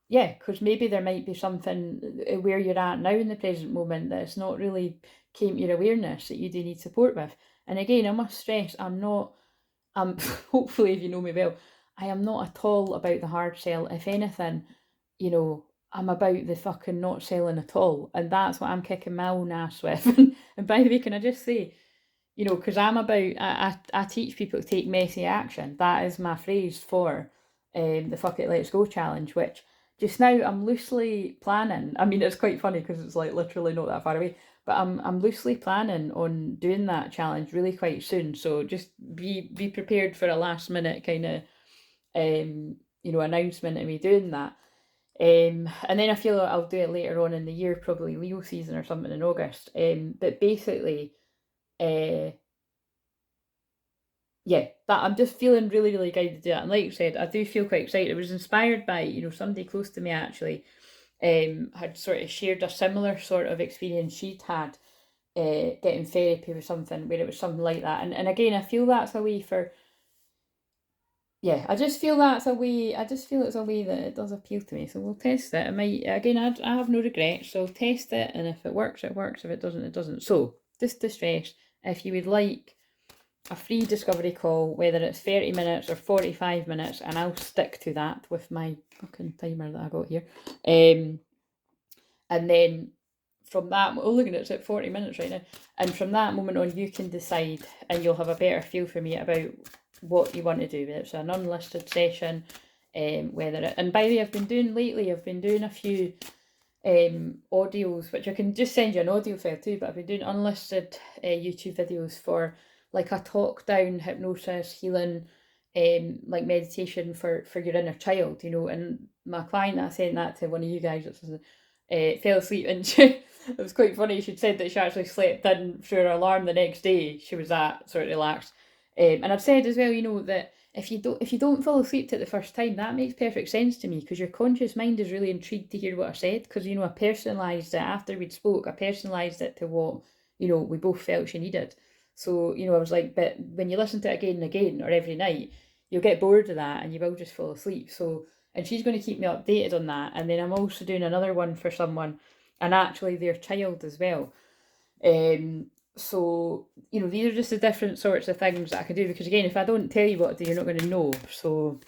because maybe there might be something where you're at now in the present moment that's not really came to your awareness that you do need support with. And again, I must stress, I'm hopefully, if you know me well, I am not at all about the hard sell. If anything, I'm about the fucking not selling at all. And that's what I'm kicking my own ass with. And by the way, can I just say, because I'm about, I teach people to take messy action. That is my phrase for the Fuck It, Let's Go challenge, which just now I'm loosely planning. I mean, it's quite funny because it's like literally not that far away, but I'm loosely planning on doing that challenge really quite soon. So just be prepared for a last minute kind of announcement of me doing that. And then I feel like I'll do it later on in the year, probably Leo season or something in August. But basically, yeah, that I'm just feeling really, really guided to do that. And like I said, I do feel quite excited. I was inspired by, somebody close to me actually had sort of shared a similar sort of experience she'd had getting therapy or something, where it was something like that. And again, I feel that's a way for, yeah, I just feel that's a way, I just feel it's a way that it does appeal to me. So we'll test it. I might, again, I have no regrets, so I'll test it, and if it works, it works. If it doesn't, it doesn't. So, just to stress, if you would like a free discovery call, whether it's 30 minutes or 45 minutes, and I'll stick to that with my fucking timer that I got here. And then from that, we're looking at it's at 40 minutes right now. And from that moment on, you can decide, and you'll have a better feel for me about what you want to do. Whether it's an unlisted session, whether it, and by the way, I've been doing a few audios, which I can just send you an audio file too, but I've been doing unlisted YouTube videos for like a talk down hypnosis healing, like meditation for your inner child, and my client, I sent that to one of you guys, fell asleep, and it was quite funny. She'd said that she actually slept in through her alarm the next day. She was that sort of relaxed. And I've said as well, that if you don't fall asleep to it the first time, that makes perfect sense to me, because your conscious mind is really intrigued to hear what I said, because I personalised it after we'd spoke. I personalised it to what we both felt she needed. So I was like, but when you listen to it again and again or every night, you'll get bored of that and you will just fall asleep. So, and she's going to keep me updated on that. And then I'm also doing another one for someone, and actually their child as well. So, these are just the different sorts of things that I can do, because again, if I don't tell you what to do, you're not going to know. So,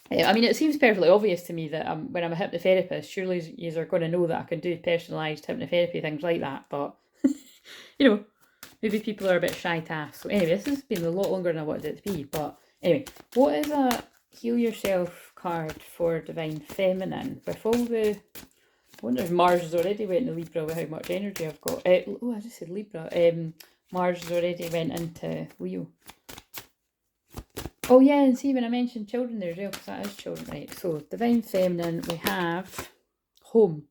I mean, it seems perfectly obvious to me that when I'm a hypnotherapist, surely you are going to know that I can do personalised hypnotherapy, things like that. But, maybe people are a bit shy to ask. So anyway, this has been a lot longer than I wanted it to be. But anyway, what is a Heal Yourself card for Divine Feminine? With all the... I wonder if Mars has already went into Libra with how much energy I've got. I just said Libra. Mars has already went into Leo. Oh yeah, and see, when I mentioned children there as well, because that is children, right? So, Divine Feminine, we have Home.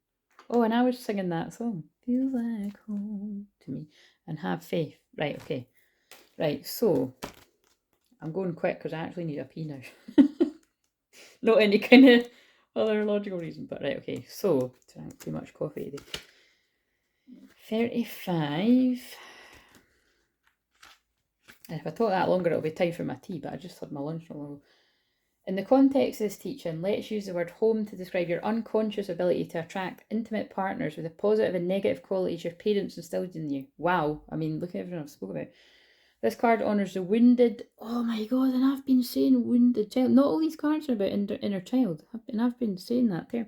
Oh, and I was singing that song. Feels like home to me. And Have Faith. Right, okay. Right, so, I'm going quick because I actually need a pee now. Not any kind of other logical reason, but right, okay. So, drank too much coffee today. 35. And if I talk that longer, it'll be time for my tea, but I just had my lunch not long ago. In the context of this teaching, let's use the word home to describe your unconscious ability to attract intimate partners with the positive and negative qualities your parents instilled in you. Wow. I mean, look at everything I've spoken about. This card honours the wounded... Oh my god, and I've been saying wounded child. Not all these cards are about inner child. I've been saying that term.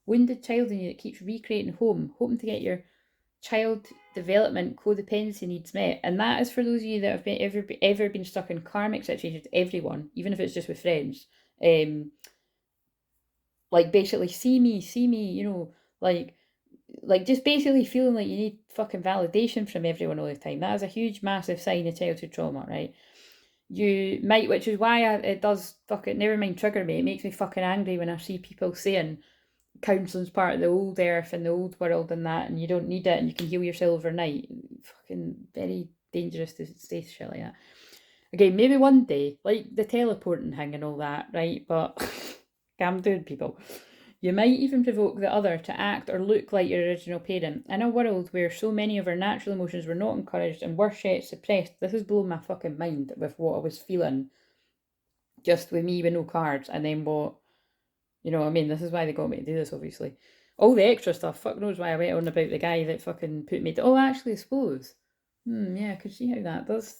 Wounded child in you that keeps recreating home, hoping to get your child development codependency needs met. And that is for those of you that have ever been stuck in karmic situations. Everyone, even if it's just with friends, like basically see me, like just basically feeling like you need fucking validation from everyone all the time. That is a huge massive sign of childhood trauma, right? You might, which is why it does fucking, never mind trigger me, it makes me fucking angry when I see people saying counselling's part of the old earth and the old world and that, and you don't need it and you can heal yourself overnight. Fucking very dangerous to say shit like that. Again, maybe one day, like the teleporting thing and all that, right? But calm down, people. You might even provoke the other to act or look like your original parent. In a world where so many of our natural emotions were not encouraged and worse yet suppressed, this has blown my fucking mind with what I was feeling just with me with no cards, and then what, this is why they got me to do this, obviously. All the extra stuff, fuck knows why I went on about the guy that fucking put me to... Oh, actually, I suppose. Yeah, I could see how that does,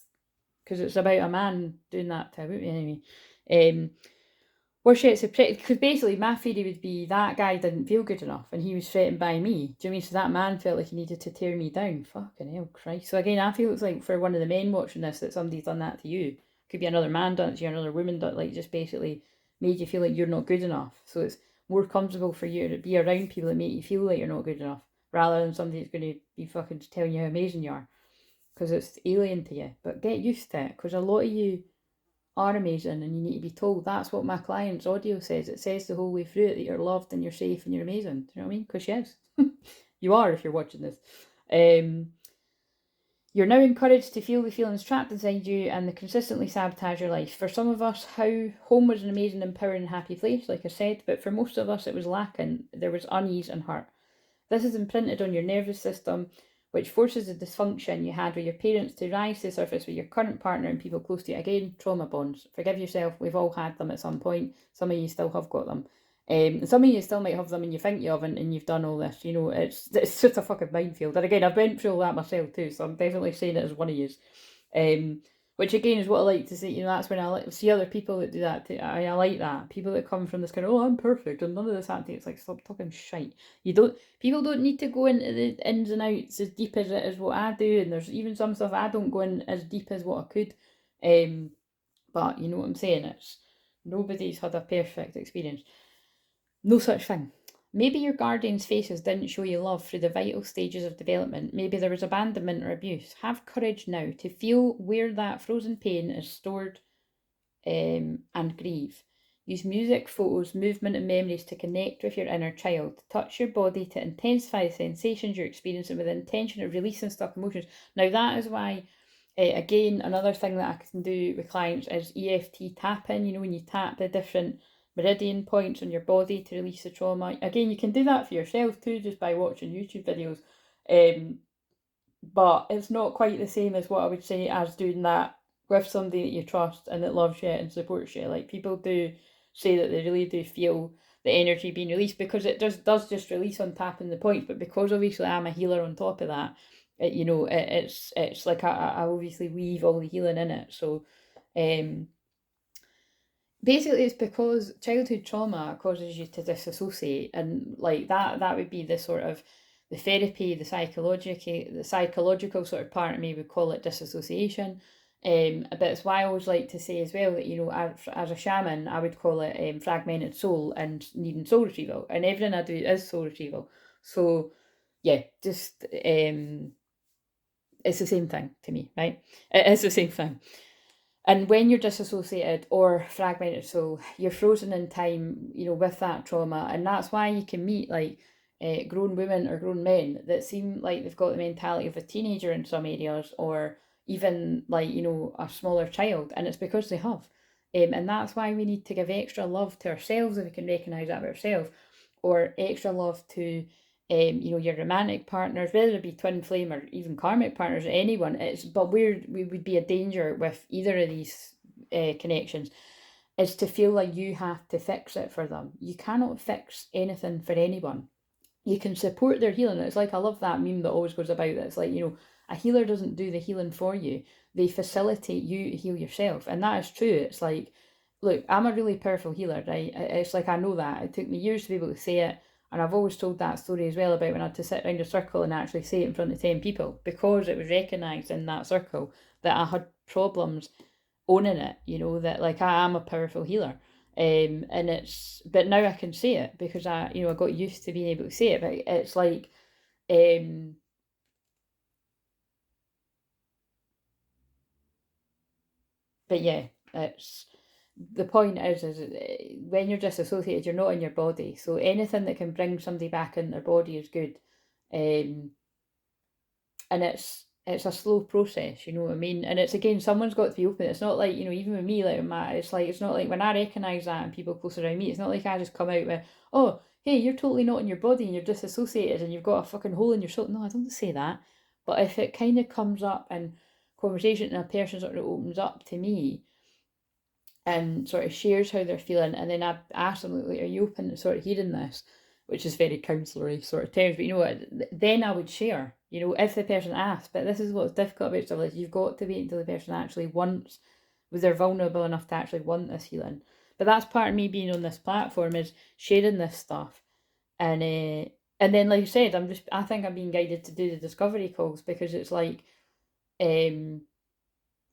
because it's about a man doing that to a woman anyway. Worse yet, because basically my theory would be that guy didn't feel good enough and he was threatened by me. Do you know what I mean? So that man felt like he needed to tear me down. Fucking hell, Christ. So again, I feel it's like for one of the men watching this that somebody's done that to you. Could be another man done it to you, another woman done it, like just basically made you feel like you're not good enough. So it's more comfortable for you to be around people that make you feel like you're not good enough, rather than somebody that's going to be fucking telling you how amazing you are, because it's alien to you. But get used to it, because a lot of you are amazing, and you need to be told. That's what my client's audio says. It says the whole way through it that you're loved and you're safe and you're amazing. Do you know what I mean? Because she is. You are if you're watching this. You're now encouraged to feel the feelings trapped inside you and they consistently sabotage your life. For some of us, home was an amazing, empowering, and happy place, like I said, but for most of us, it was lacking. There was unease and hurt. This is imprinted on your nervous system, which forces the dysfunction you had with your parents to rise to the surface with your current partner and people close to you. Again, trauma bonds. Forgive yourself. We've all had them at some point. Some of you still have got them. Some of you still might have them and you think you haven't, and you've done all this. You know, it's just a fucking minefield. And again, I've been through all that myself too, so I'm definitely saying it as one of you. Which again is what I like to say. You know, that's when I like see other people that do that too. I like that. People that come from this kind of, oh, I'm perfect and none of this happening. It's like, stop talking shite. People don't need to go into the ins and outs as deep as it is what I do. And there's even some stuff I don't go in as deep as what I could. But you know what I'm saying? It's nobody's had a perfect experience. No such thing. Maybe your guardian's faces didn't show you love through the vital stages of development. Maybe there was abandonment or abuse. Have courage now to feel where that frozen pain is stored and grieve. Use music, photos, movement, and memories to connect with your inner child. Touch your body to intensify the sensations you're experiencing with the intention of releasing stuck emotions. Now, that is why, again, another thing that I can do with clients is EFT tapping. You know, when you tap the different meridian points on your body to release the trauma. Again, you can do that for yourself too, just by watching YouTube videos. But it's not quite the same as what I would say as doing that with somebody that you trust and that loves you and supports you. Like, people do say that they really do feel the energy being released, because it does just release on tapping the points. But because obviously I'm a healer on top of that, it's like I obviously weave all the healing in it. So basically it's because childhood trauma causes you to disassociate, and like that would be the sort of the therapy, the psychological sort of part of me would call it disassociation. But it's why I always like to say as well that, you know, as a shaman, I would call it fragmented soul and needing soul retrieval, and everything I do is soul retrieval. So yeah, just it's the same thing to me, right? It is the same thing. And when you're disassociated or fragmented soul, you're frozen in time, you know, with that trauma. And that's why you can meet like grown women or grown men that seem like they've got the mentality of a teenager in some areas, or even like, you know, a smaller child. And it's because they have. And that's why we need to give extra love to ourselves if we can recognise that about ourselves, or extra love to you know, your romantic partners, whether it be twin flame or even karmic partners, anyone. But we would be a danger with either of these connections, is to feel like you have to fix it for them. You cannot fix anything for anyone. You can support their healing. It's like, I love that meme that always goes about that. It's like, you know, a healer doesn't do the healing for you. They facilitate you to heal yourself. And that is true. It's like, look, I'm a really powerful healer, right? It's like, I know that. It took me years to be able to say it. And I've always told that story as well about when I had to sit around a circle and actually say it in front of 10 people, because it was recognised in that circle that I had problems owning it, you know, that like I am a powerful healer. But now I can say it because I got used to being able to say it. But it's like, but yeah, it's the point is when you're disassociated, you're not in your body. So anything that can bring somebody back in their body is good. And it's a slow process, you know what I mean? And it's, again, someone's got to be open. It's not like, you know, even with me, like it's not like when I recognise that and people close around me, it's not like I just come out with, oh, hey, you're totally not in your body and you're disassociated and you've got a fucking hole in your soul. No, I don't say that. But if it kind of comes up in conversation and a person sort of opens up to me and sort of shares how they're feeling, and then I ask them, like, are you open to sort of hearing this? Which is very counsellor-y sort of terms, but you know what, then I would share, you know, if the person asks. But this is what's difficult about stuff, like, you've got to wait until the person actually wants, was they're vulnerable enough to actually want this healing. But that's part of me being on this platform, is sharing this stuff. And then, like you said, I think I'm being guided to do the discovery calls, because it's like,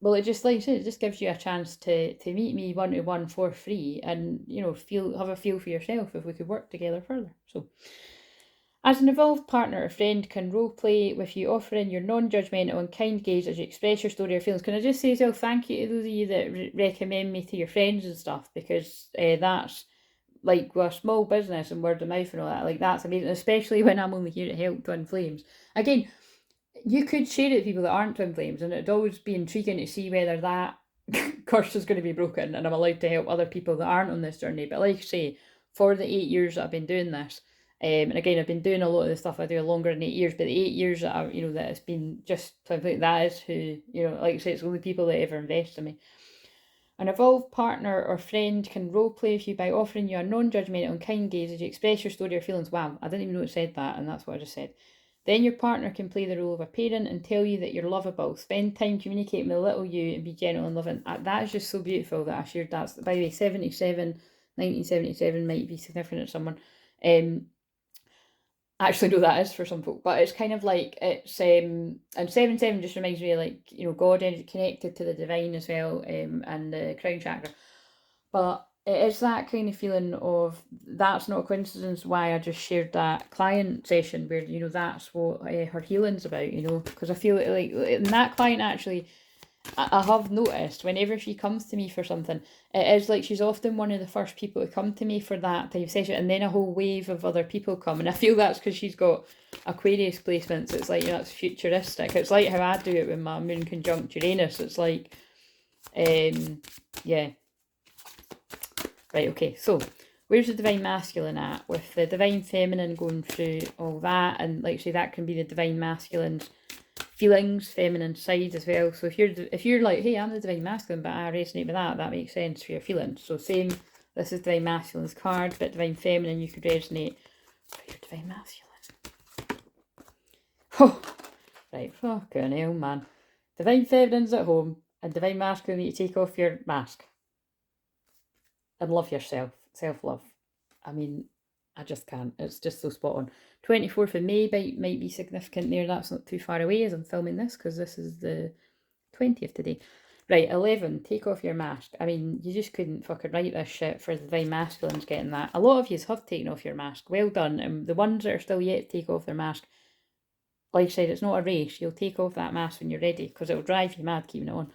well, it just, like you said, it just gives you a chance to meet me one-to-one for free, and, you know, have a feel for yourself if we could work together further. So As an evolved partner or friend can roleplay with you, offering your non-judgmental and kind gaze as you express your story or feelings. Can I just say as well, thank you to those of you that recommend me to your friends and stuff, because that's like we're a small business and word of mouth and all that. Like that's amazing, especially when I'm only here to help twin flames. Again, you could share it to people that aren't twin flames, and it'd always be intriguing to see whether that curse is going to be broken and I'm allowed to help other people that aren't on this journey. But like I say, for the 8 years that I've been doing this, and again, I've been doing a lot of the stuff I do longer than 8 years, but the 8 years that I, that it's been just like that is who, like I say, it's the only people that ever invest in me. An evolved partner or friend can roleplay with you by offering you a non-judgmental and kind gaze as you express your story or feelings. Wow, I didn't even know it said that, and that's what I just said. Then your partner can play the role of a parent and tell you that you're lovable. Spend time communicating with little you and be gentle and loving. That is just so beautiful that I shared that. By the way, 1977 might be significant to someone. Actually, no, that is for some folk, but it's kind of like it's and 7-7 just reminds me of like God energy connected to the divine as well, and the crown chakra. But it is that kind of feeling of that's not a coincidence why I just shared that client session where that's what her healing's about, because I feel like and that client actually. I have noticed whenever she comes to me for something, it is like she's often one of the first people to come to me for that type of session, and then a whole wave of other people come. And I feel that's because she's got Aquarius placements. It's like, it's futuristic. It's like how I do it with my moon conjunct Uranus. It's like, yeah. Right, okay, so where's the divine masculine at? With the divine feminine going through all that, and like say that can be the divine masculine's feelings, feminine side as well. So if you're like, hey, I'm the divine masculine, but I resonate with that makes sense for your feelings. So same, this is divine masculine's card, but divine feminine, you could resonate for your divine masculine. Oh, right, fucking hell, man. Divine feminine's at home, and divine masculine, you take off your mask and love yourself. Self-love. I mean, I just can't. It's just so spot on. 24th of May might be significant there. That's not too far away as I'm filming this, because this is the 20th today. Right, 11, take off your mask. I mean, you just couldn't fucking write this shit for the divine masculines getting that. A lot of you have taken off your mask. Well done. And the ones that are still yet to take off their mask, like I said, it's not a race. You'll take off that mask when you're ready, because it'll drive you mad keeping it on.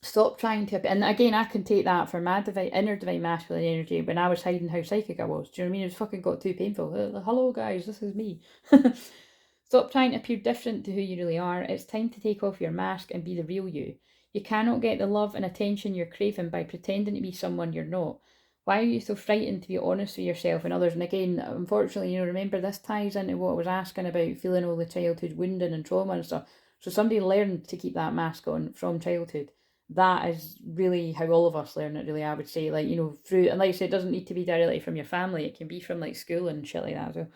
Stop trying to, and again, I can take that for my inner divine masculine energy when I was hiding how psychic I was. Do you know what I mean? It fucking got too painful. Hello guys, this is me. Stop trying to appear different to who you really are. It's time to take off your mask and be the real you. You cannot get the love and attention you're craving by pretending to be someone you're not. Why are you so frightened to be honest with yourself and others? And again, unfortunately, remember this ties into what I was asking about feeling all the childhood wounding and trauma and stuff. So somebody learned to keep that mask on from childhood. That is really how all of us learn it, really, I would say. Like, through, and like I said, it doesn't need to be directly from your family. It can be from like school and shit like that as well.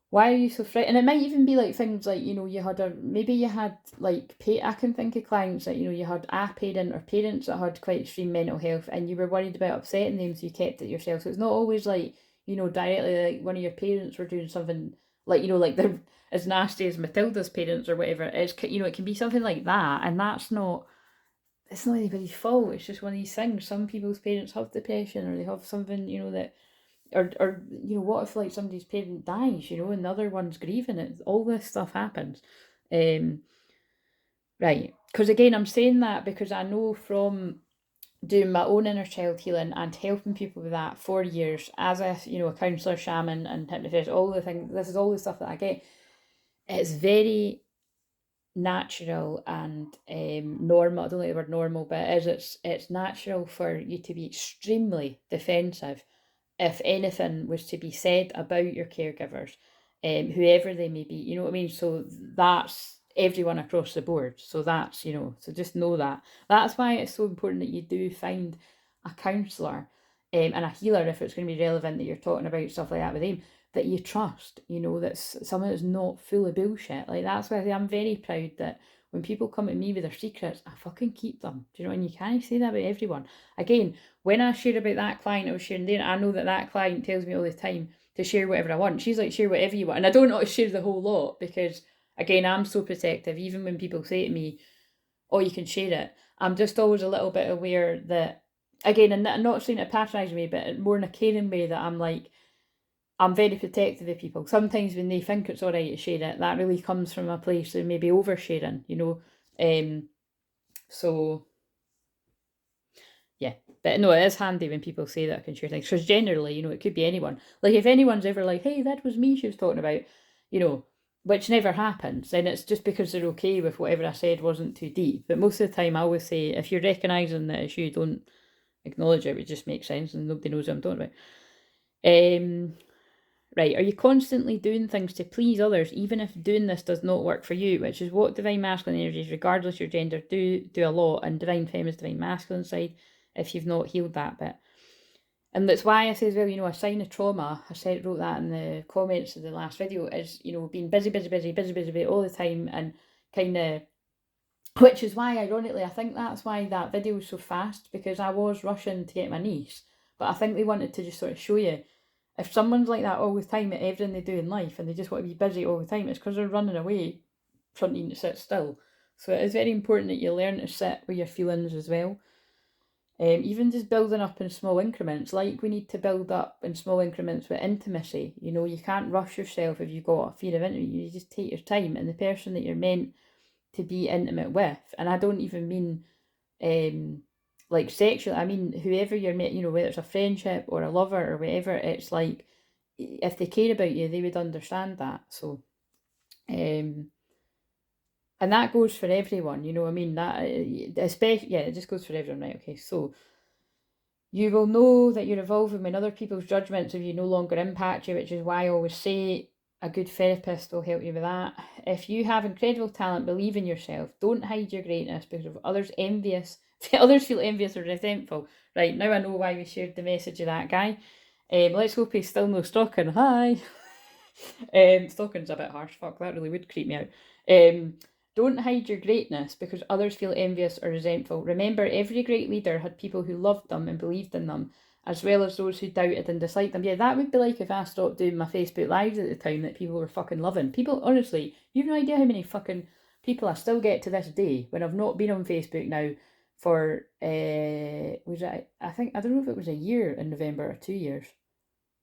Why are you so frightened? And it might even be like things like, maybe you had like, I can think of clients that, you had a parent or parents that had quite extreme mental health and you were worried about upsetting them, so you kept it yourself. So it's not always like, directly like one of your parents were doing something like, like they're as nasty as Matilda's parents or whatever. It's, it can be something like that. And it's not anybody's fault. It's just one of these things. Some people's parents have depression or they have something, that or what if like somebody's parent dies, and the other one's grieving it. All this stuff happens. Right. Because again, I'm saying that because I know from doing my own inner child healing and helping people with that for years as a a counsellor, shaman and hypnotist, all the things, this is all the stuff that I get. It's very natural and normal. I don't like the word normal, but it's natural for you to be extremely defensive if anything was to be said about your caregivers, whoever they may be, you know what I mean? So that's everyone across the board. So that's, so just know that. That's why it's so important that you do find a counsellor and a healer, if it's going to be relevant that you're talking about stuff like that with them, that you trust, that's someone that's not full of bullshit. Like, that's why I'm very proud that when people come at me with their secrets, I fucking keep them. Do you know? And you can't say that about everyone. Again, when I share about that client I was sharing there, I know that client tells me all the time to share whatever I want. She's like, share whatever you want. And I don't want to share the whole lot because, again, I'm so protective. Even when people say to me, oh, you can share it, I'm just always a little bit aware that, again, and I'm not saying it patronising me, but more in a caring way, that I'm like, I'm very protective of people. Sometimes when they think it's all right to share it, that really comes from a place of maybe oversharing, you know. So yeah, but no, it is handy when people say that I can share things, because generally, you know, it could be anyone. Like if anyone's ever like, "Hey, that was me," she was talking about, you know, which never happens, then it's just because they're okay with whatever I said wasn't too deep. But most of the time, I always say, if you're recognising that it's you, don't acknowledge it. It just makes sense, and nobody knows what I'm talking about. Right, are you constantly doing things to please others, even if doing this does not work for you? Which is what divine masculine energies, regardless your gender, do a lot, and divine feminine, divine masculine side, if you've not healed that bit. And that's why I say as well, you know, a sign of trauma, wrote that in the comments of the last video, is, you know, being busy all the time, and kind of, which is why, ironically, I think that's why that video was so fast, because I was rushing to get my niece, but I think they wanted to just sort of show you, if someone's like that all the time at everything they do in life and they just want to be busy all the time, it's because they're running away from needing to sit still. So it is very important that you learn to sit with your feelings as well. Even just building up in small increments, like we need to build up in small increments with intimacy. You know, you can't rush yourself if you've got a fear of intimacy. You just take your time, and the person that you're meant to be intimate with, and I don't even mean like sexual, I mean whoever you're met, you know, whether it's a friendship or a lover or whatever, it's like if they care about you, they would understand that. So and that goes for everyone, you know what I mean? That especially, yeah, it just goes for everyone, right? Okay, so you will know that you're evolving when other people's judgments of you no longer impact you, which is why I always say a good therapist will help you with that. If you have incredible talent, believe in yourself. Don't hide your greatness because of others envious. Others feel envious or resentful. Right, now I know why we shared the message of that guy. Let's hope he's still no stalking. Hi. Stalking's a bit harsh. Fuck, that really would creep me out. Don't hide your greatness because others feel envious or resentful. Remember, every great leader had people who loved them and believed in them, as well as those who doubted and disliked them. Yeah, that would be like if I stopped doing my Facebook Lives at the time that people were fucking loving. People, honestly, you've no idea how many fucking people I still get to this day when I've not been on Facebook now for, was it, I think, I don't know if it was a year in November or 2 years.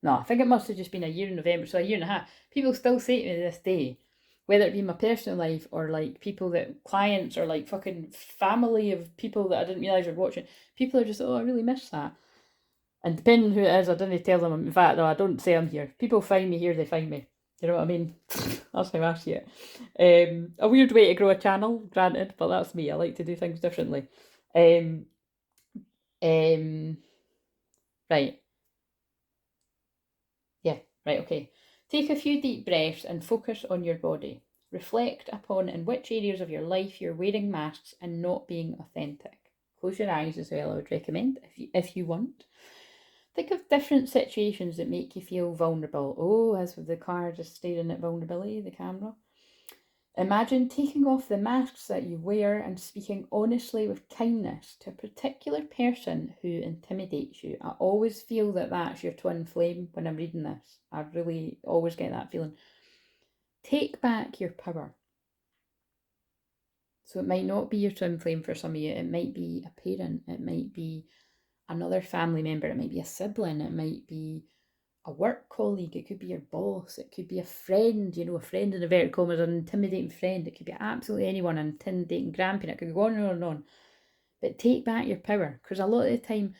No, I think it must have just been a year in November, so a year and a half. People still say to me to this day, whether it be my personal life or like people that clients or like fucking family of people that I didn't realise were watching, people are just, oh, I really miss that. And depending on who it is, I didn't tell them. In fact, no, I don't say I'm here. People find me here, they find me. You know what I mean? That's how I see it. A weird way to grow a channel, granted, but that's me. I like to do things differently. Um, right. Yeah, right, okay. Take a few deep breaths and focus on your body. Reflect upon in which areas of your life you're wearing masks and not being authentic. Close your eyes as well, I would recommend, if you want. Think of different situations that make you feel vulnerable. Oh, as with the car just staring at vulnerability, the camera. Imagine taking off the masks that you wear and speaking honestly with kindness to a particular person who intimidates you. I always feel that that's your twin flame when I'm reading this. I really always get that feeling. Take back your power. So it might not be your twin flame for some of you. It might be a parent. It might be another family member. It might be a sibling. It might be a work colleague, it could be your boss, it could be a friend, you know, a friend in inverted commas, an intimidating friend, it could be absolutely anyone, an intimidating grandparent, it could go on and on and on. But take back your power, because a lot of the time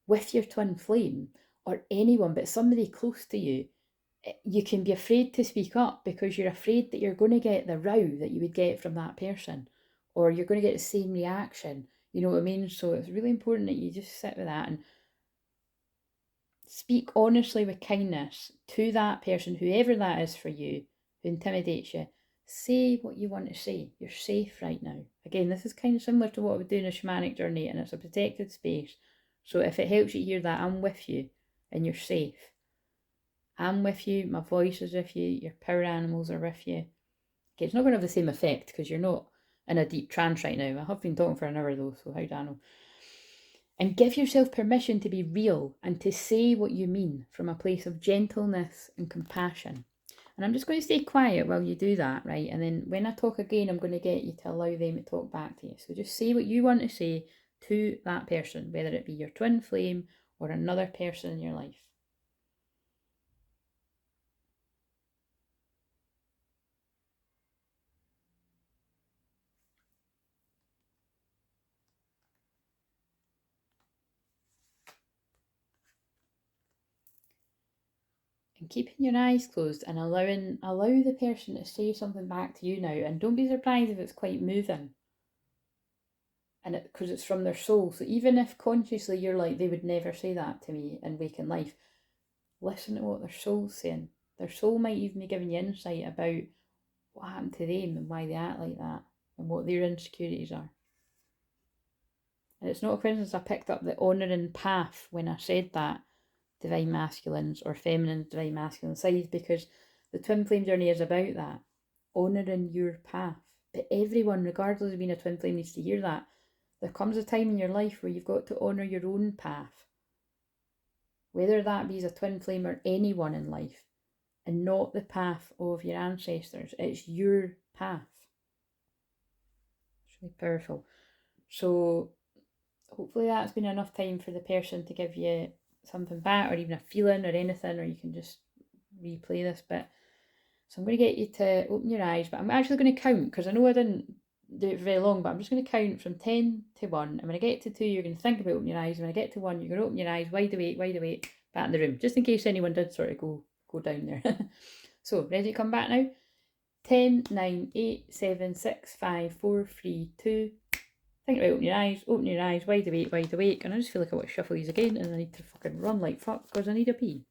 with your twin flame, or anyone, but somebody close to you, you can be afraid to speak up because you're afraid that you're going to get the row that you would get from that person, or you're going to get the same reaction, you know what I mean? So it's really important that you just sit with that and speak honestly with kindness to that person, whoever that is for you, who intimidates you. Say what you want to say. You're safe right now. Again, this is kind of similar to what we do in a shamanic journey, and it's a protected space. So if it helps you hear that, I'm with you and you're safe. I'm with you, my voice is with you, your power animals are with you. Okay, it's not going to have the same effect because you're not in a deep trance right now. I have been talking for an hour though, so how do I know? And give yourself permission to be real and to say what you mean from a place of gentleness and compassion. And I'm just going to stay quiet while you do that, right? And then when I talk again, I'm going to get you to allow them to talk back to you. So just say what you want to say to that person, whether it be your twin flame or another person in your life. and keeping your eyes closed and allow the person to say something back to you now, and don't be surprised if it's quite moving. And because it's from their soul. So even if consciously you're like, they would never say that to me in waking life, listen to what their soul's saying. Their soul might even be giving you insight about what happened to them and why they act like that and what their insecurities are. And it's not a coincidence I picked up the honouring path when I said that, divine masculines or feminine divine masculine sides, because the twin flame journey is about that, honouring your path. But everyone, regardless of being a twin flame, needs to hear that. There comes a time in your life where you've got to honour your own path, whether that be as a twin flame or anyone in life, and not the path of your ancestors. It's your path. It's really powerful. So hopefully that's been enough time for the person to give you something back, or even a feeling or anything, or you can just replay this bit. So I'm going to get you to open your eyes, but I'm actually going to count, because I know I didn't do it very long, but I'm just going to count from 10 to 1, and when I get to 2 you're going to think about opening your eyes, and when I get to 1 you're going to open your eyes, wide awake, back in the room, just in case anyone did sort of go down there. So ready to come back now? 10, 9, 8, 7, 6, 5, 4, 3, 2. Think about open your eyes, wide awake, and I just feel like I want to shuffle these again, and I need to fucking run like fuck because I need a pee.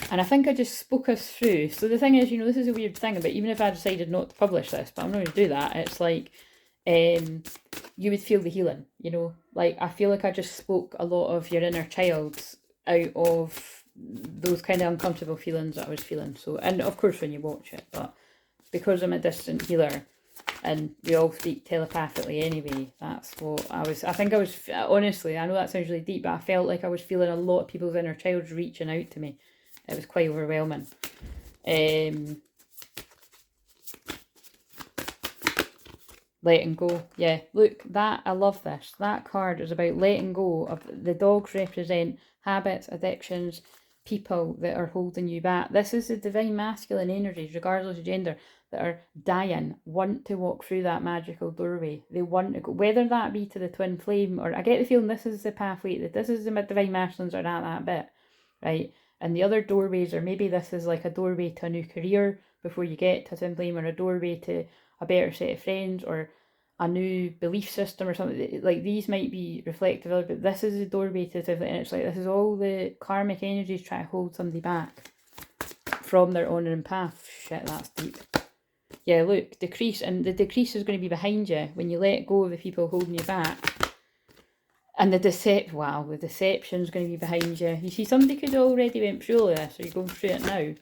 And I think I just spoke us through. So the thing is, this is a weird thing about, even if I decided not to publish this, but I'm not going to do that, it's like, you would feel the healing, like I feel like I just spoke a lot of your inner child out of those kind of uncomfortable feelings that I was feeling. So, and of course when you watch it, but because I'm a distant healer and we all speak telepathically anyway, that's what honestly, I know that sounds really deep, but I felt like I was feeling a lot of people's inner child reaching out to me. It was quite overwhelming. Letting go. Yeah, look, I love this. That card is about letting go of, the dogs represent habits, addictions, people that are holding you back. This is the divine masculine energies, regardless of gender, that are dying, want to walk through that magical doorway. They want to go, whether that be to the twin flame, or I get the feeling this is the pathway, that this is the divine masculines are at that bit, right? And the other doorways, or maybe this is like a doorway to a new career before you get to a twin flame, or a doorway to a better set of friends, or a new belief system or something. Like these might be reflective of, but this is the doorway to twin flame, and it's like this is all the karmic energies trying to hold somebody back from their honouring path. Shit, that's deep. Yeah, look, decrease, and the decrease is going to be behind you when you let go of the people holding you back. And the deception is going to be behind you. You see, somebody could already went through all of this, or you're going through it now.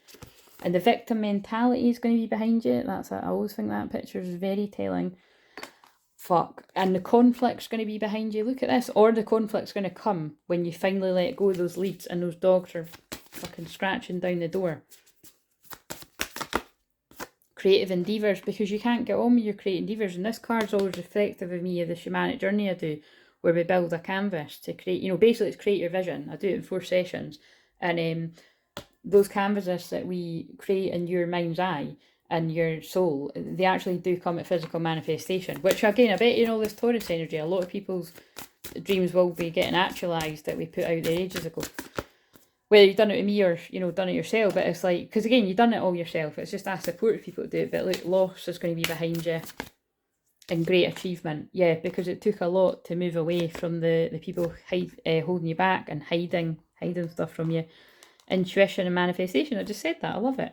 And the victim mentality is going to be behind you. I always think that picture is very telling. Fuck. And the conflict's going to be behind you. Look at this. Or the conflict's going to come when you finally let go of those leads and those dogs are fucking scratching down the door. Creative endeavours, because you can't get on with your creative endeavours. And this card's always reflective of me, of the shamanic journey I do, where we build a canvas to create, basically it's create your vision. I do it in 4 sessions. And those canvases that we create in your mind's eye and your soul, they actually do come at physical manifestation, which again, I bet this Taurus energy, a lot of people's dreams will be getting actualised that we put out there ages ago. Whether you've done it with me or, done it yourself, but it's like, because again, you've done it all yourself. It's just I support people to do it, but look, loss is going to be behind you. And great achievement, yeah, because it took a lot to move away from the people holding you back and hiding stuff from you. Intuition and manifestation, I just said that, I love it.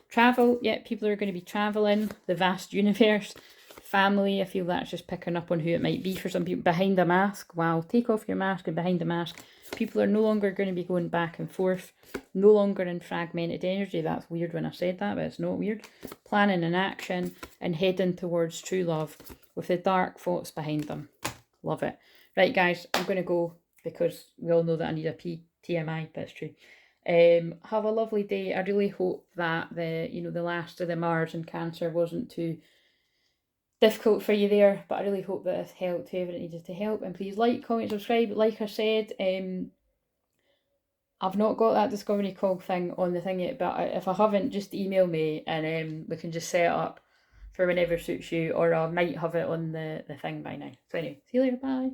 Travel, yeah, people are going to be travelling, the vast universe. Family, I feel that's just picking up on who it might be for some people. Behind a mask, wow, take off your mask, and behind the mask, people are no longer going to be going back and forth, no longer in fragmented energy. That's weird when I said that, but it's not weird. Planning and action and heading towards true love with the dark thoughts behind them. Love it. Right, guys, I'm going to go because we all know that I need a pee. TMI, but it's true. Have a lovely day. I really hope that the last of the Mars and Cancer wasn't too difficult for you there, but I really hope that it's helped whoever it needed to help. And please like, comment, subscribe. Like I said, I've not got that discovery cog thing on the thing yet, but if I haven't, just email me and we can just set it up for whenever suits you, or I might have it on the thing by now. So anyway, see you later, bye.